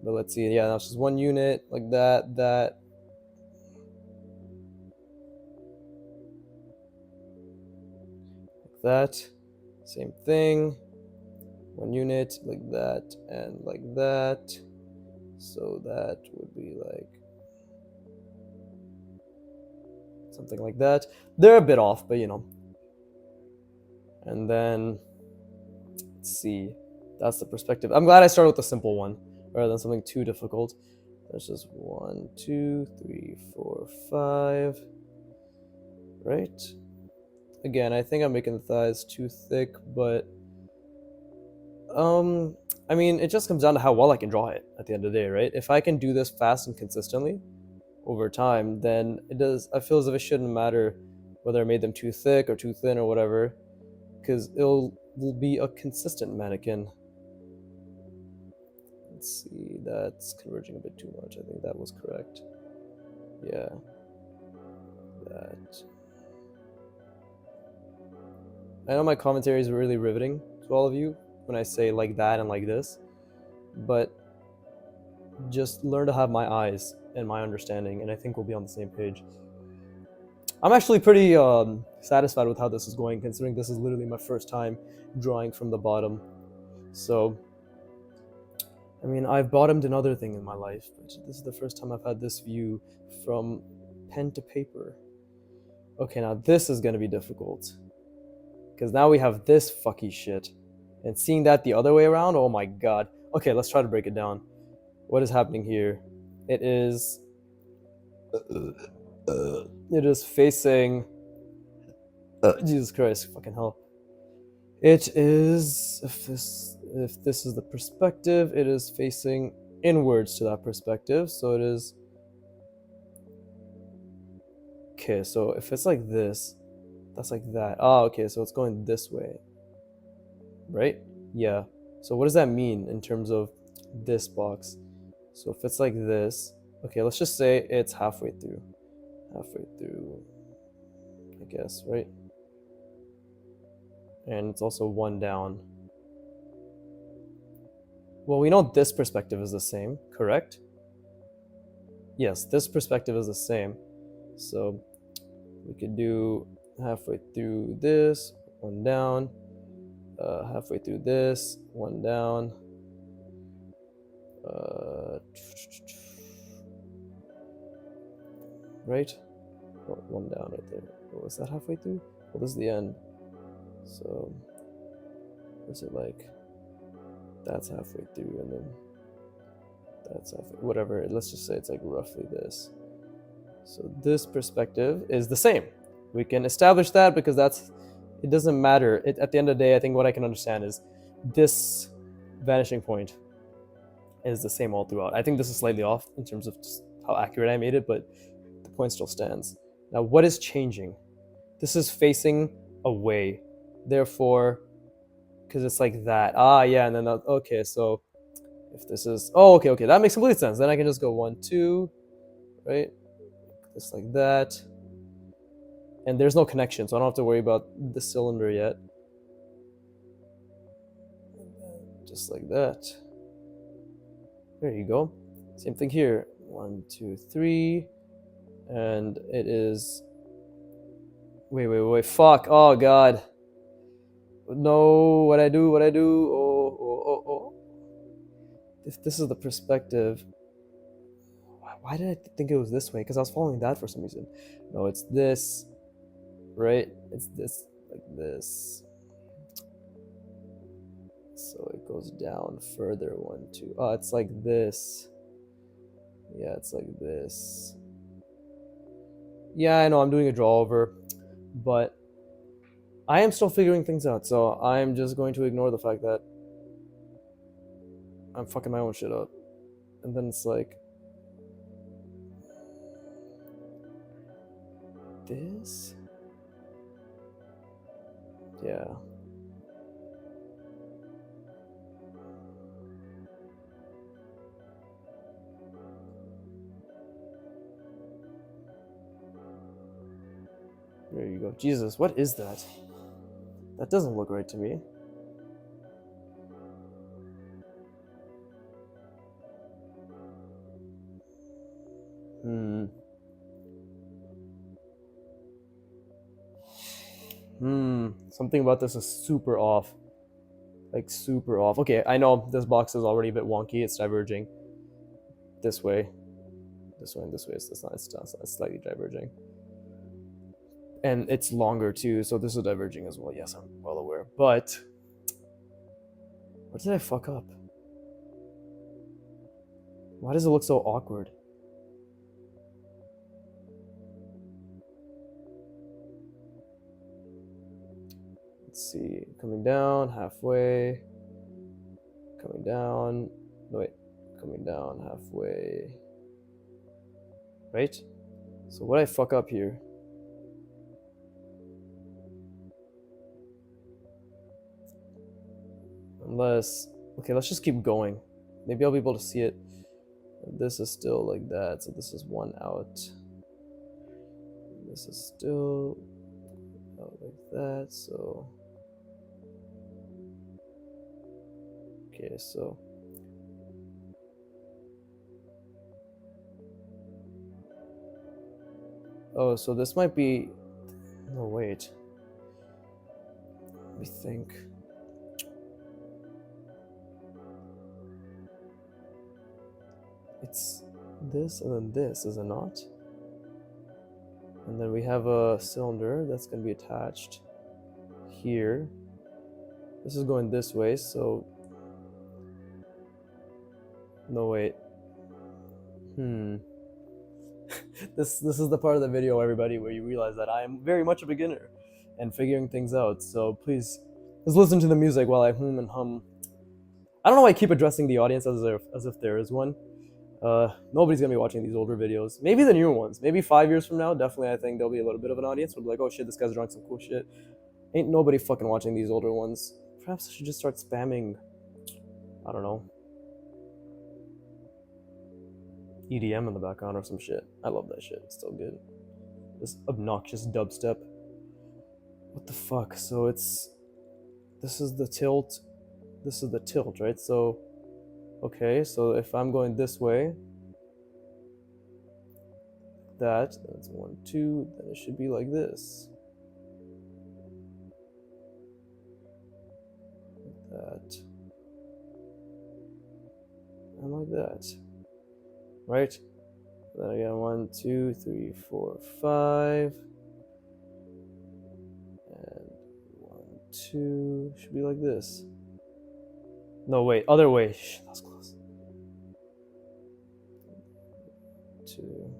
But let's see. Yeah, that's just 1 unit like that. Like that. Same thing. 1 unit like that and like that. So that would be like something like that. They're a bit off, but you know. And then let's see. That's the perspective. I'm glad I started with the simple one rather than something too difficult. There's just 1, 2, 3, 4, 5. Right? Again, I think I'm making the thighs too thick, but I mean, it just comes down to how well I can draw it at the end of the day, right? If I can do this fast and consistently over time, then I feel as if it shouldn't matter whether I made them too thick or too thin or whatever, because will be a consistent mannequin. Let's see, that's converging a bit too much. I think that was correct. Yeah. That. I know my commentary is really riveting to all of you when I say like that and like this, but just learn to have my eyes and my understanding, and I think we'll be on the same page. I'm actually pretty satisfied with how this is going, considering this is literally my first time drawing from the bottom. So, I mean, I've bottomed in other things in my life, but this is the first time I've had this view from pen to paper. Okay, now this is gonna be difficult. Because now we have this fucky shit. And seeing that the other way around, oh my god. Okay, let's try to break it down. What is happening here? It is... it is facing... Jesus Christ, fucking hell. It is... If this is the perspective, it is facing inwards to that perspective. So it is... Okay, so if it's like this, that's like that. Ah, okay, so it's going this way. Right? Yeah. So what does that mean in terms of this box? So if it's like this, okay, let's just say it's halfway through. Halfway through, I guess, right? And it's also one down. Well, we know this perspective is the same, correct? Yes, this perspective is the same. So we could do halfway through this, one down, halfway through this, one down, right? Oh, one down right there. Oh, is that halfway through? Well, this is the end. So, what's it like? That's halfway through, and then that's halfway. Whatever. Let's just say it's like roughly this. So this perspective is the same. We can establish that because that's. It doesn't matter. At the end of the day, I think what I can understand is this vanishing point is the same all throughout. I think this is slightly off in terms of just how accurate I made it, but the point still stands. Now, what is changing? This is facing away. Therefore, because it's like that. Ah, yeah, and then that, okay, so if this is, oh, okay, that makes complete sense. Then I can just go 1, 2, right? Just like that. And there's no connection, so I don't have to worry about the cylinder yet. Just like that. There you go. Same thing here. 1, 2, 3. And it is... Wait. Fuck. Oh, God. No, what I do? Oh. If this is the perspective... Why did I think it was this way? Because I was following that for some reason. No, it's this. Right? It's this, like this. So it goes down further. 1, 2. Oh, it's like this. Yeah, it's like this. Yeah, I know I'm doing a draw over, but I am still figuring things out. So I'm just going to ignore the fact that I'm fucking my own shit up. And then it's like this. Yeah. There you go. Jesus, what is that? That doesn't look right to me. Something about this is super off. Like, super off. Okay, I know this box is already a bit wonky. It's diverging. This way. This way and this way. It's slightly diverging. And it's longer too, so this is diverging as well. Yes, I'm well aware. But what did I fuck up? Why does it look so awkward? Let's see. Coming down halfway. Coming down. No, wait. Coming down halfway. Right? So what did I fuck up here? Unless, okay, let's just keep going. Maybe I'll be able to see it. This is still like that, so this is one out. This is still out like that, so... Okay, so Oh, so this might be. No, wait. Let me think. It's this and then this, is it not? And then we have a cylinder that's going to be attached here. This is going this way, so. No, wait. This is the part of the video, everybody, where you realize that I am very much a beginner and figuring things out. So please, just listen to the music while I and hum. I don't know why I keep addressing the audience as if there is one. Nobody's gonna be watching these older videos. Maybe the newer ones. Maybe 5 years from now, definitely I think there'll be a little bit of an audience. We'll be like, oh shit, this guy's drawing some cool shit. Ain't nobody fucking watching these older ones. Perhaps I should just start spamming. I don't know. EDM in the background or some shit. I love that shit. It's still good. This obnoxious dubstep. What the fuck? So it's. This is the tilt. This is the tilt, right? So. Okay, so if I'm going this way. That's 1, 2. Then it should be like this. Like that. And like that. Right? Then again, 1, 2, 3, 4, 5. And 1, 2. Should be like this. No, wait. Other way. Shh, that was close. 2.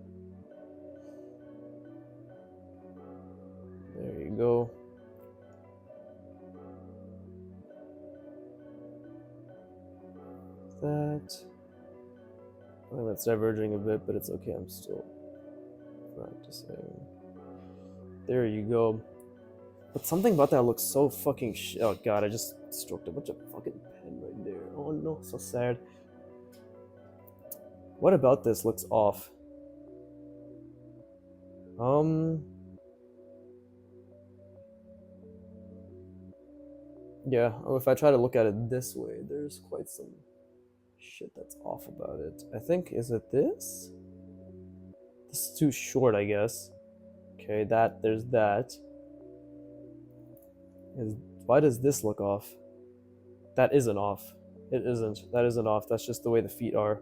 There you go. That. I think that's diverging a bit, but it's okay. I'm still practicing. There you go. But something about that looks so fucking oh god, I just stroked a bunch of fucking pen right there. Oh no, so sad. What about this looks off? Yeah, if I try to look at it this way, there's quite some shit that's off about it. I think, is it this? This is too short, I guess. Okay, there's that. Why does this look off? That isn't off. It isn't. That isn't off. That's just the way the feet are.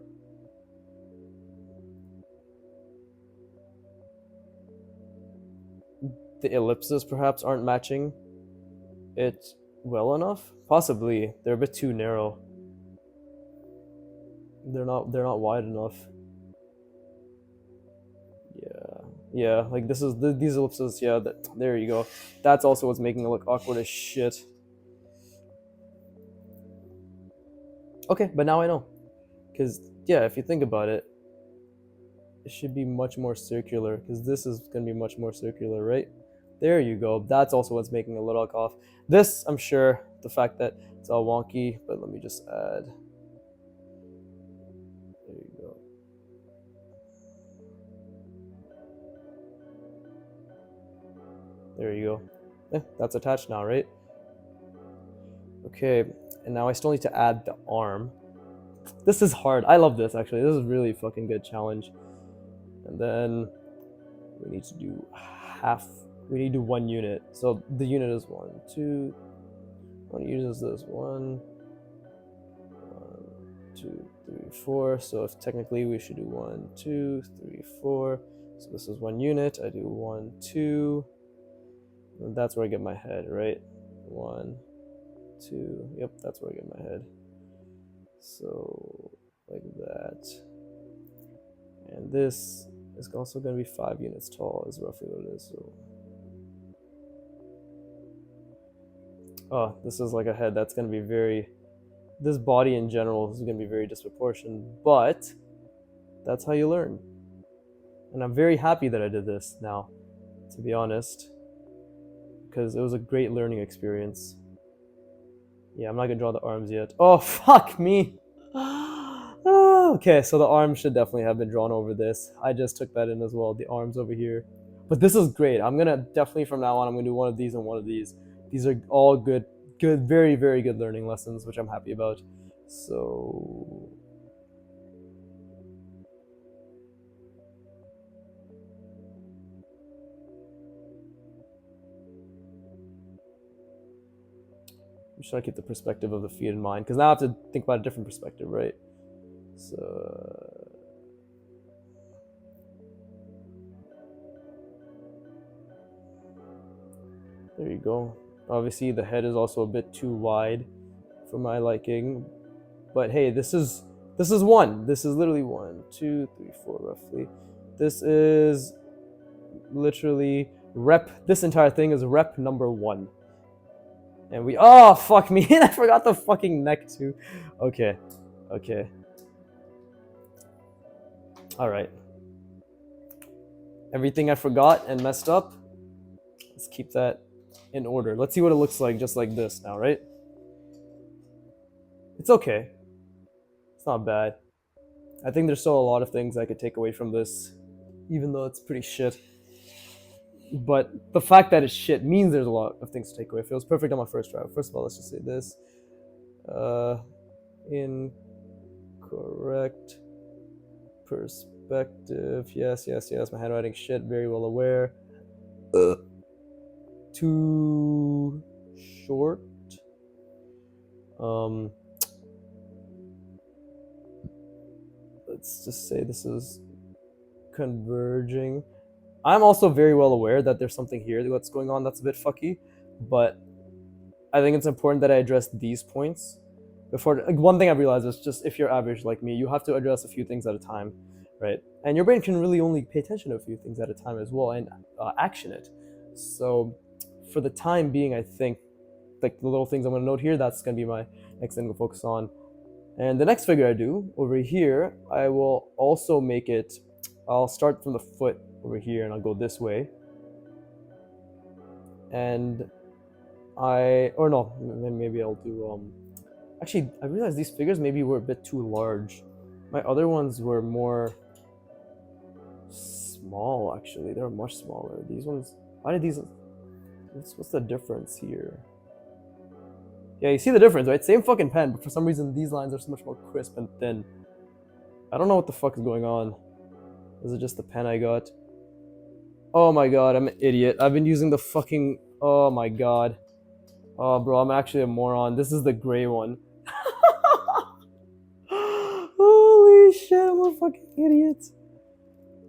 The ellipses perhaps aren't matching it well enough. Possibly. They're a bit too narrow. They're not wide enough. Yeah, like this is these ellipses. Yeah, there you go. That's also what's making it look awkward as shit. Okay, but now I know. Because, yeah, if you think about it, it should be much more circular. Because this is going to be much more circular, right? There you go. That's also what's making it a little off. This, I'm sure, the fact that it's all wonky. But let me just add. There you go. There you go. That's attached now, right? Okay, and now I still need to add the arm. This is hard. I love this, actually. This is really fucking good challenge. And then we need to do we need to do 1 unit. So the unit is 1, 2. 1 unit is this. 1, 2, 3, 4. So if technically we should do 1, 2, 3, 4. So this is 1 unit. I do 1, 2. And that's where I get my head, right? 1, 2. Yep, that's where I get my head. So like that. And this is also going to be 5 units tall, is roughly what it is. So, oh, this is like a head. That's going to be very. This body in general is going to be very disproportionate, but that's how you learn. And I'm very happy that I did this now, to be honest, because it was a great learning experience. Yeah, I'm not going to draw the arms yet. Oh, fuck me. Okay, so the arms should definitely have been drawn over this. I just took that in as well, the arms over here. But this is great. I'm gonna definitely from now on, I'm gonna do one of these and one of these. These are all good, very, very good learning lessons, which I'm happy about. So, should I keep the perspective of the feet in mind? Because now I have to think about a different perspective, right? So there you go. Obviously, the head is also a bit too wide for my liking, but hey, this is one. This is literally 1, 2, 3, 4, roughly. This is literally rep. This entire thing is rep number 1. And we, oh fuck me, I forgot the fucking neck too. Okay, okay. All right. Everything I forgot and messed up, let's keep that in order. Let's see what it looks like just like this now, right? It's okay. It's not bad. I think there's still a lot of things I could take away from this, even though it's pretty shit. But the fact that it's shit means there's a lot of things to take away. It feels perfect on my first try. First of all, let's just say this. Incorrect perspective. Yes. My handwriting shit. Very well aware. Too short. Let's just say this is converging. I'm also very well aware that there's something here that's going on that's a bit fucky, but I think it's important that I address these points before. Like, one thing I've realized is just if you're average like me, you have to address a few things at a time, right? And your brain can really only pay attention to a few things at a time as well and action it. So for the time being, I think like the little things I'm going to note here, that's going to be my next thing to focus on. And the next figure I do over here, I will also make it, I'll start from the foot over here and I'll go this way. And maybe I'll do, actually, I realized these figures maybe were a bit too large. My other ones were more small, actually. They were much smaller. These ones, why did these, what's the difference here? Yeah, you see the difference, right? Same fucking pen, but for some reason these lines are so much more crisp and thin. I don't know what the fuck is going on. Is it just the pen I got? Oh my god, I'm an idiot. I've been using the fucking... Oh my god. Oh, bro, I'm actually a moron. This is the gray one. Holy shit, I'm a fucking idiot.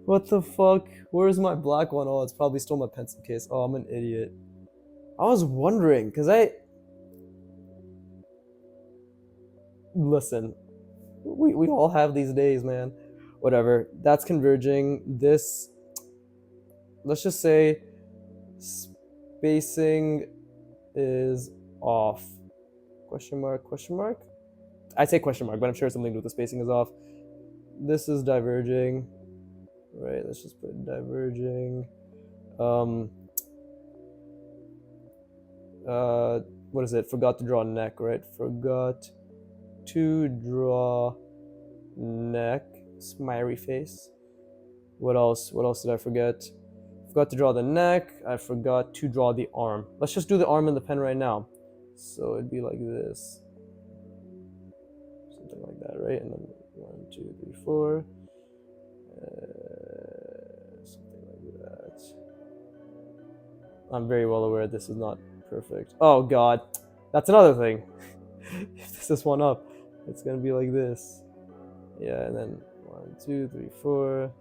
What the fuck? Where's my black one? Oh, it's probably still my pencil case. Oh, I'm an idiot. I was wondering, because Listen, we all have these days, man. Whatever. That's converging. This, let's just say spacing is off. Question mark, question mark? I say question mark, but I'm sure something to do with the spacing is off. This is diverging. Right, let's just put diverging. What is it? Forgot to draw neck, right? Forgot to draw neck. Smiley face. What else? What else did I forget? Forgot to draw the neck. I forgot to draw the arm. Let's just do the arm in the pen right now. So it'd be like this. Something like that, right? And then 1, 2, 3, 4. Something like that. I'm very well aware this is not perfect. Oh god. That's another thing. If this is one up, it's gonna be like this. Yeah, and then 1, 2, 3, 4.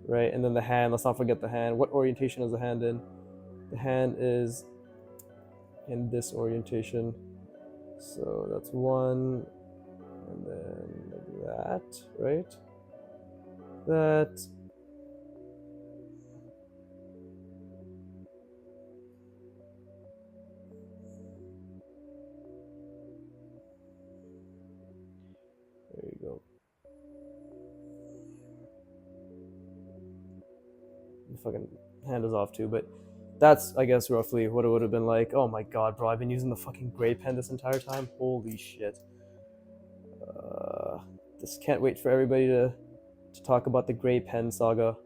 Right, and then the hand. Let's not forget the hand. What orientation is the hand in? The hand is in this orientation. So that's 1, and then like that, right? That. There you go. The fucking hand is off too, but that's, I guess, roughly what it would have been like. Oh my god, bro, I've been using the fucking gray pen this entire time. Holy shit. Just can't wait for everybody to talk about the gray pen saga.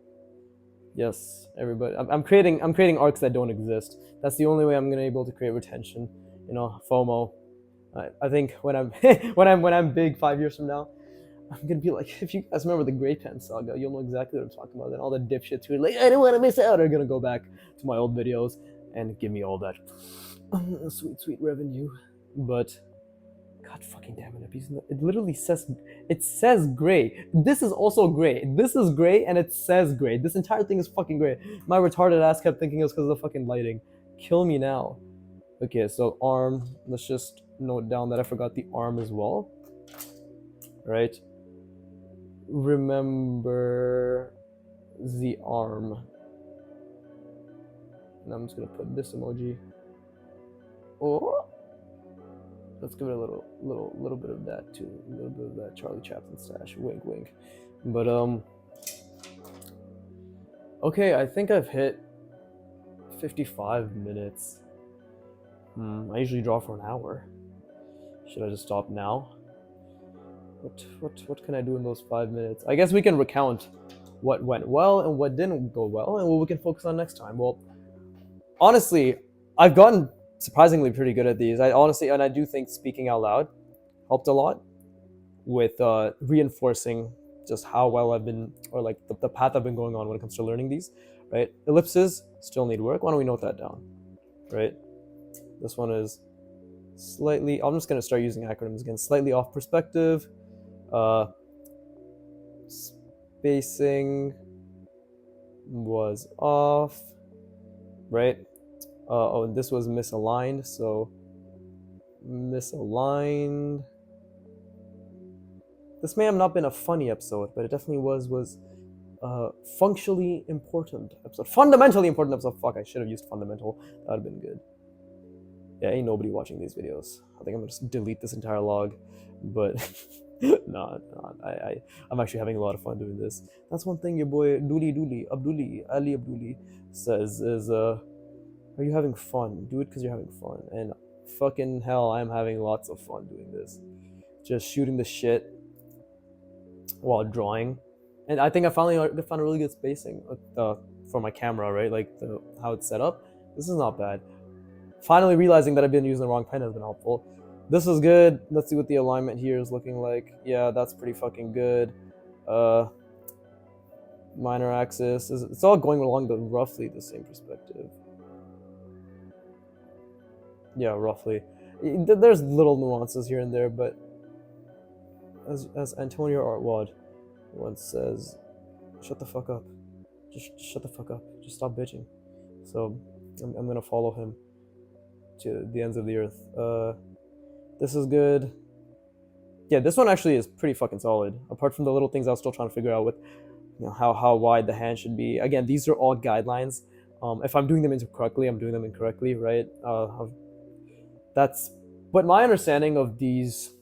Yes, everybody. I'm creating arcs that don't exist. That's the only way I'm gonna be able to create retention. You know, FOMO. I think when I'm when I'm big 5 years from now, I'm gonna be like, if you guys remember the Gray Pen saga, you'll know exactly what I'm talking about. Then all the dipshits who are like, I don't want to miss out, are gonna go back to my old videos and give me all that sweet revenue. But God fucking damn it, it literally says, it says gray. This is also gray. This is gray and it says gray. This entire thing is fucking gray. My retarded ass kept thinking it was because of the fucking lighting. Kill me now. Okay, so arm. Let's just note down that I forgot the arm as well. Right? Remember the arm. And I'm just gonna put this emoji. Oh, let's give it a little bit of that too. A little bit of that Charlie Chaplin stash. Wink, wink. But okay, I think I've hit 55 minutes. I usually draw for an hour. Should I just stop now? What can I do in those 5 minutes? I guess we can recount what went well and what didn't go well, and what we can focus on next time. Well, honestly, I've gotten surprisingly pretty good at these. I do think speaking out loud helped a lot with reinforcing just how well I've been, or like the path I've been going on when it comes to learning these, right? Ellipses still need work. Why don't we note that down, right? This one is slightly, I'm just going to start using acronyms again, slightly off perspective. Spacing was off, right? Oh, and this was misaligned, so misaligned. This may have not been a funny episode, but it definitely was functionally important episode. Fundamentally important episode. Fuck, I should have used fundamental. That would have been good. Yeah, ain't nobody watching these videos. I think I'm gonna just delete this entire log, but nah, I'm actually having a lot of fun doing this. That's one thing your boy Ali Abduli says is, are you having fun? Do it because you're having fun. And fucking hell, I'm having lots of fun doing this. Just shooting the shit while drawing. And I think I finally found a really good spacing for my camera, right? Like how it's set up. This is not bad. Finally realizing that I've been using the wrong pen has been helpful. This is good. Let's see what the alignment here is looking like. Yeah, that's pretty fucking good. Minor axis. It's all going along roughly the same perspective. Yeah, roughly. There's little nuances here and there, but as Antonio Artwad once says, shut the fuck up. Just shut the fuck up. Just stop bitching. So I'm gonna follow him to the ends of the earth. This is good. Yeah, this one actually is pretty fucking solid. Apart from the little things I was still trying to figure out with, you know, how wide the hand should be. Again, these are all guidelines. If I'm doing them incorrectly, I'm doing them incorrectly, right? But my understanding of these,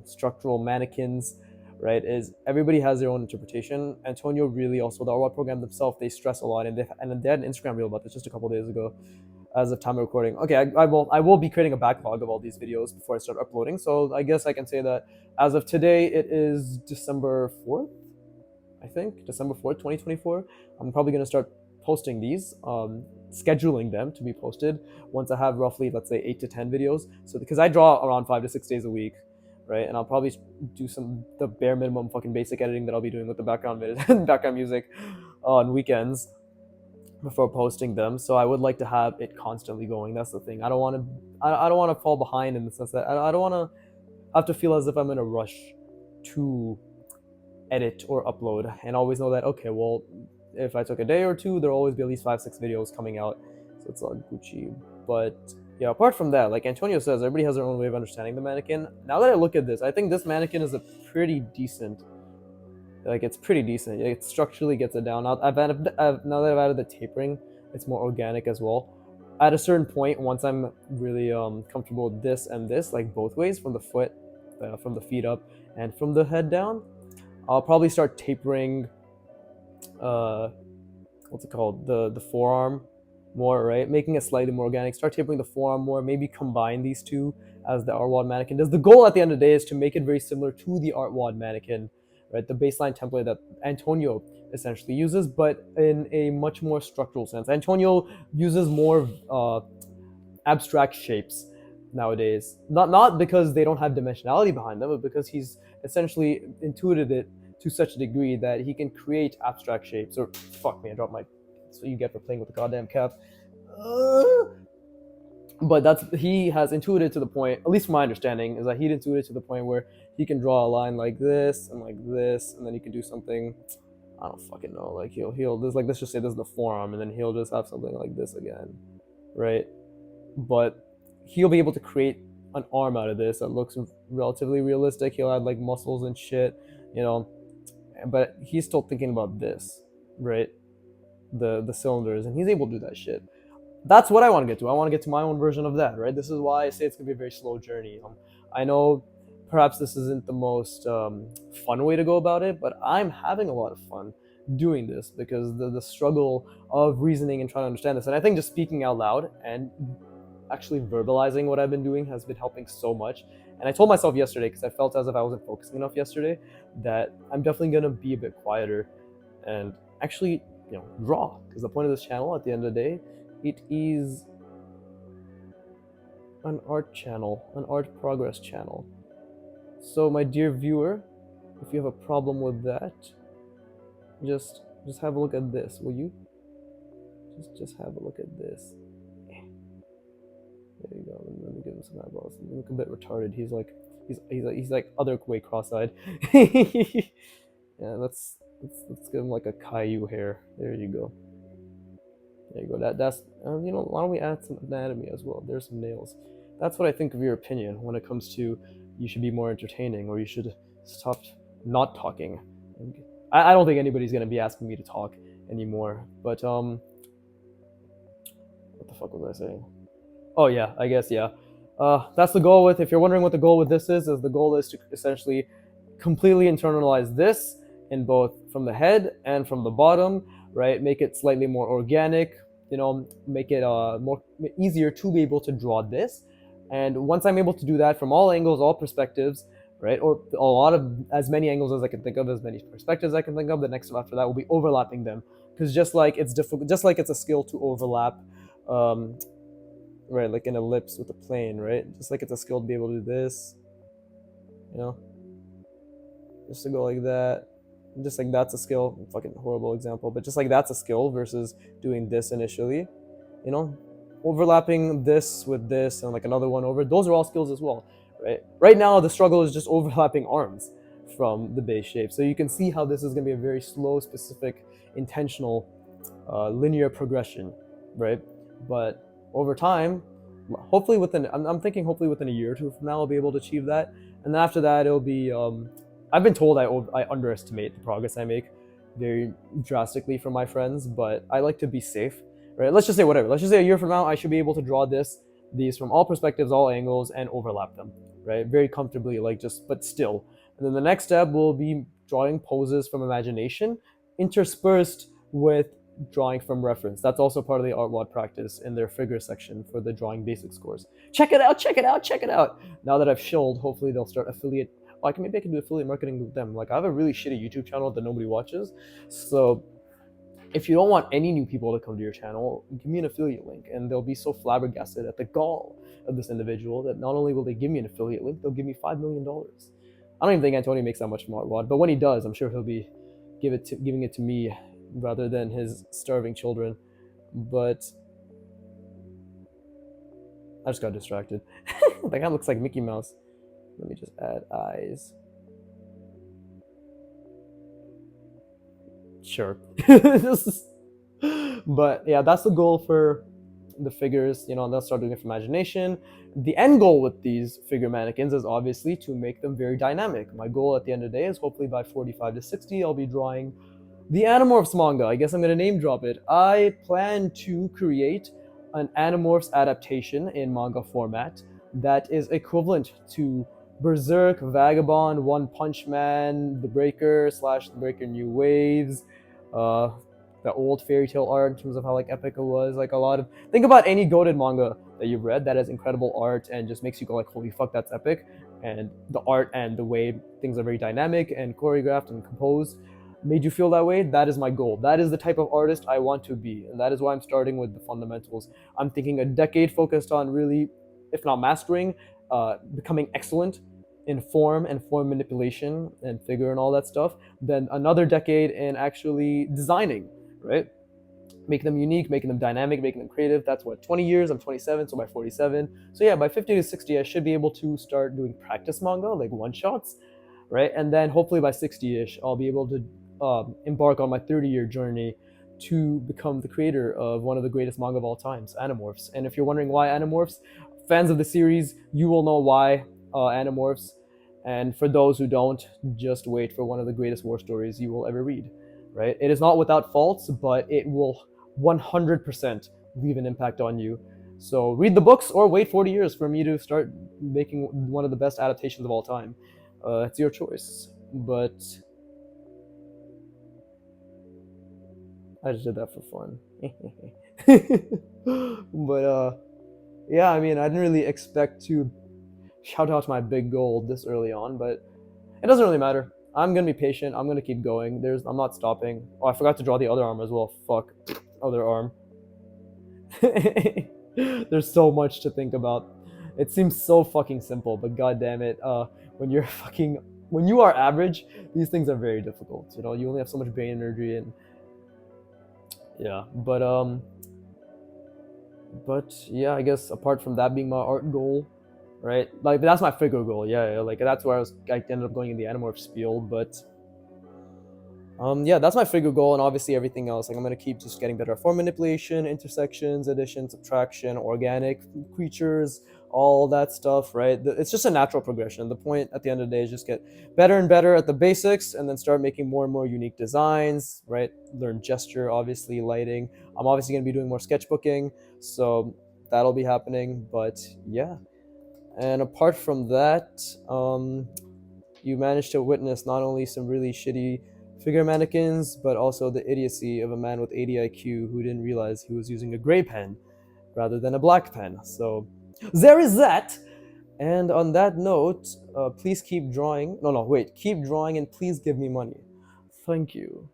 structural mannequins, right, is everybody has their own interpretation. Antonio really also, the Artwad program themselves, they stress a lot, and they had an Instagram reel about this just a couple days ago, as of time of recording. Okay, I will be creating a backlog of all these videos before I start uploading. So I guess I can say that as of today, it is December 4th, I think, December 4th, 2024. I'm probably gonna start posting these, scheduling them to be posted once I have roughly, let's say, 8 to 10 videos. So because I draw around 5 to 6 days a week, right? And I'll probably do the bare minimum fucking basic editing that I'll be doing with the background music on weekends before posting them. So I would like to have it constantly going. That's the thing. I don't want to fall behind, in the sense that I don't want to have to feel as if I'm in a rush to edit or upload, and always know that, okay, well, if I took a day or two, there'll always be at least 5-6 videos coming out, so it's all Gucci. But yeah, apart from that, like Antonio says, everybody has their own way of understanding the mannequin. Now that I look at this, I think this mannequin is a pretty decent, it's pretty decent. It structurally gets it down. Now that I've added the tapering, it's more organic as well. At a certain point, once I'm really comfortable with this and this, like both ways, from the feet up and from the head down, I'll probably start tapering, what's it called, the forearm more, right? Making it slightly more organic. Start tapering the forearm more. Maybe combine these two as the Artwad mannequin does. The goal at the end of the day is to make it very similar to the Artwad mannequin, right? The baseline template that Antonio essentially uses, but in a much more structural sense. Antonio uses more abstract shapes nowadays. Not because they don't have dimensionality behind them, but because he's essentially intuited it to such a degree that he can create abstract shapes. Or fuck me, I dropped my. That's what you get for playing with the goddamn cap. But that's he has intuited to the point, at least from my understanding, is that he intuited to the point where he can draw a line like this and like this, and then he can do something. I don't fucking know. Like he'll this like let's just say this is the forearm, and then he'll just have something like this again, right? But he'll be able to create an arm out of this that looks relatively realistic. He'll add like muscles and shit, you know. But he's still thinking about this, right? The cylinders, and he's able to do that shit. That's what I want to get to. I want to get to my own version of that, right? This is why I say it's gonna be a very slow journey. I know perhaps this isn't the most fun way to go about it, but I'm having a lot of fun doing this because the struggle of reasoning and trying to understand this, and I think just speaking out loud and actually verbalizing what I've been doing has been helping so much. And I told myself yesterday, because I felt as if I wasn't focusing enough yesterday, that I'm definitely gonna be a bit quieter and actually, draw. Because the point of this channel, at the end of the day, it is an art channel, an art progress channel. So, my dear viewer, if you have a problem with that, just have a look at this, will you? Just have a look at this. There you go. Let me give him some eyeballs. He look a bit retarded. He's like other way cross-eyed. Yeah, let's give him like a Caillou hair. There you go. There you go. That's why don't we add some anatomy as well? There's some nails. That's what I think of your opinion when it comes to you should be more entertaining or you should stop not talking. I don't think anybody's gonna be asking me to talk anymore. But what the fuck was I saying? Oh yeah, I guess yeah. That's the goal with. If you're wondering what the goal with this is the goal is to essentially completely internalize this in both from the head and from the bottom, right? Make it slightly more organic, make it more easier to be able to draw this. And once I'm able to do that from all angles, all perspectives, right, or a lot of as many angles as I can think of, as many perspectives I can think of, the next step after that will be overlapping them, because just like it's difficult, just like it's a skill to overlap. Right, like an ellipse with a plane, right? Just like it's a skill to be able to do this, just to go like that. Just like that's a skill. Fucking horrible example, but just like that's a skill versus doing this initially, overlapping this with this and like another one over. Those are all skills as well, right? Right now, the struggle is just overlapping arms from the base shape. So you can see how this is going to be a very slow, specific, intentional, linear progression, right? But over time, hopefully I'm thinking hopefully within a year or two from now I'll be able to achieve that, and then after that it'll be I've been told I underestimate the progress I make very drastically from my friends, but I like to be safe, right? Let's just say whatever. Let's just say a year from now I should be able to draw these from all perspectives, all angles, and overlap them, right? Very comfortably, but still. And then the next step will be drawing poses from imagination, interspersed with drawing from reference. That's also part of the art wad practice in their figure section for the drawing basics course. Check it out, check it out, check it out. Now that I've shilled, hopefully they'll start affiliate. Maybe I can do affiliate marketing with them. Like I have a really shitty YouTube channel that nobody watches. So if you don't want any new people to come to your channel, give me an affiliate link, and they'll be so flabbergasted at the gall of this individual that not only will they give me an affiliate link, they'll give me $5 million. I don't even think Antonio makes that much from art wad, but when he does, I'm sure he'll be giving it to me rather than his starving children. But I just got distracted. That guy looks like Mickey Mouse. Let me just add eyes. Sure. But yeah, that's the goal for the figures, and they'll start doing it from imagination. The end goal with these figure mannequins is obviously to make them very dynamic. My goal at the end of the day is hopefully by 45 to 60, I'll be drawing the Animorphs manga. I guess I'm going to name drop it. I plan to create an Animorphs adaptation in manga format that is equivalent to Berserk, Vagabond, One Punch Man, The Breaker / The Breaker New Waves, the old fairy tale art in terms of how epic it was. Like a lot of think about any goated manga that you've read that has incredible art and just makes you go holy fuck, that's epic. And the art and the way things are very dynamic and choreographed and composed made you feel that way. That is my goal. That is the type of artist I want to be, and that is why I'm starting with the fundamentals. I'm thinking a decade focused on really, if not mastering, becoming excellent in form and form manipulation and figure and all that stuff, then another decade in actually designing, right? making them unique, making them dynamic, making them creative. That's what, 20 years. I'm 27, so by 47. So yeah, by 50 to 60, I should be able to start doing practice manga, like one shots, right? And then hopefully by 60-ish, I'll be able to embark on my 30-year journey to become the creator of one of the greatest manga of all times, Animorphs. And if you're wondering why Animorphs, fans of the series, you will know why Animorphs. And for those who don't, just wait for one of the greatest war stories you will ever read, right? It is not without faults, but it will 100% leave an impact on you. So read the books or wait 40 years for me to start making one of the best adaptations of all time. It's your choice. But I just did that for fun. But yeah, I mean, I didn't really expect to shout out my big goal this early on, but it doesn't really matter. I'm gonna be patient. I'm gonna keep going. I'm not stopping. Oh, I forgot to draw the other arm as well. Fuck, other arm. There's so much to think about. It seems so fucking simple, but god damn it, when you're fucking when you are average, these things are very difficult. You know, you only have so much brain energy, and yeah. But yeah, I guess apart from that being my art goal, right? Like that's my figure goal. Yeah, like that's where I ended up going in the Animorphs field, but yeah, that's my figure goal, and obviously everything else. Like I'm gonna keep just getting better at form manipulation, intersections, addition, subtraction, organic creatures, all that stuff. Right? It's just a natural progression. The point at the end of the day is just get better and better at the basics, and then start making more and more unique designs. Right? Learn gesture, obviously lighting. I'm obviously gonna be doing more sketchbooking, so that'll be happening. But yeah, and apart from that, you managed to witness not only some really shitty figure mannequins, but also the idiocy of a man with 80 IQ who didn't realize he was using a gray pen rather than a black pen. So there is that. And on that note, please keep drawing. No, wait. Keep drawing and please give me money. Thank you.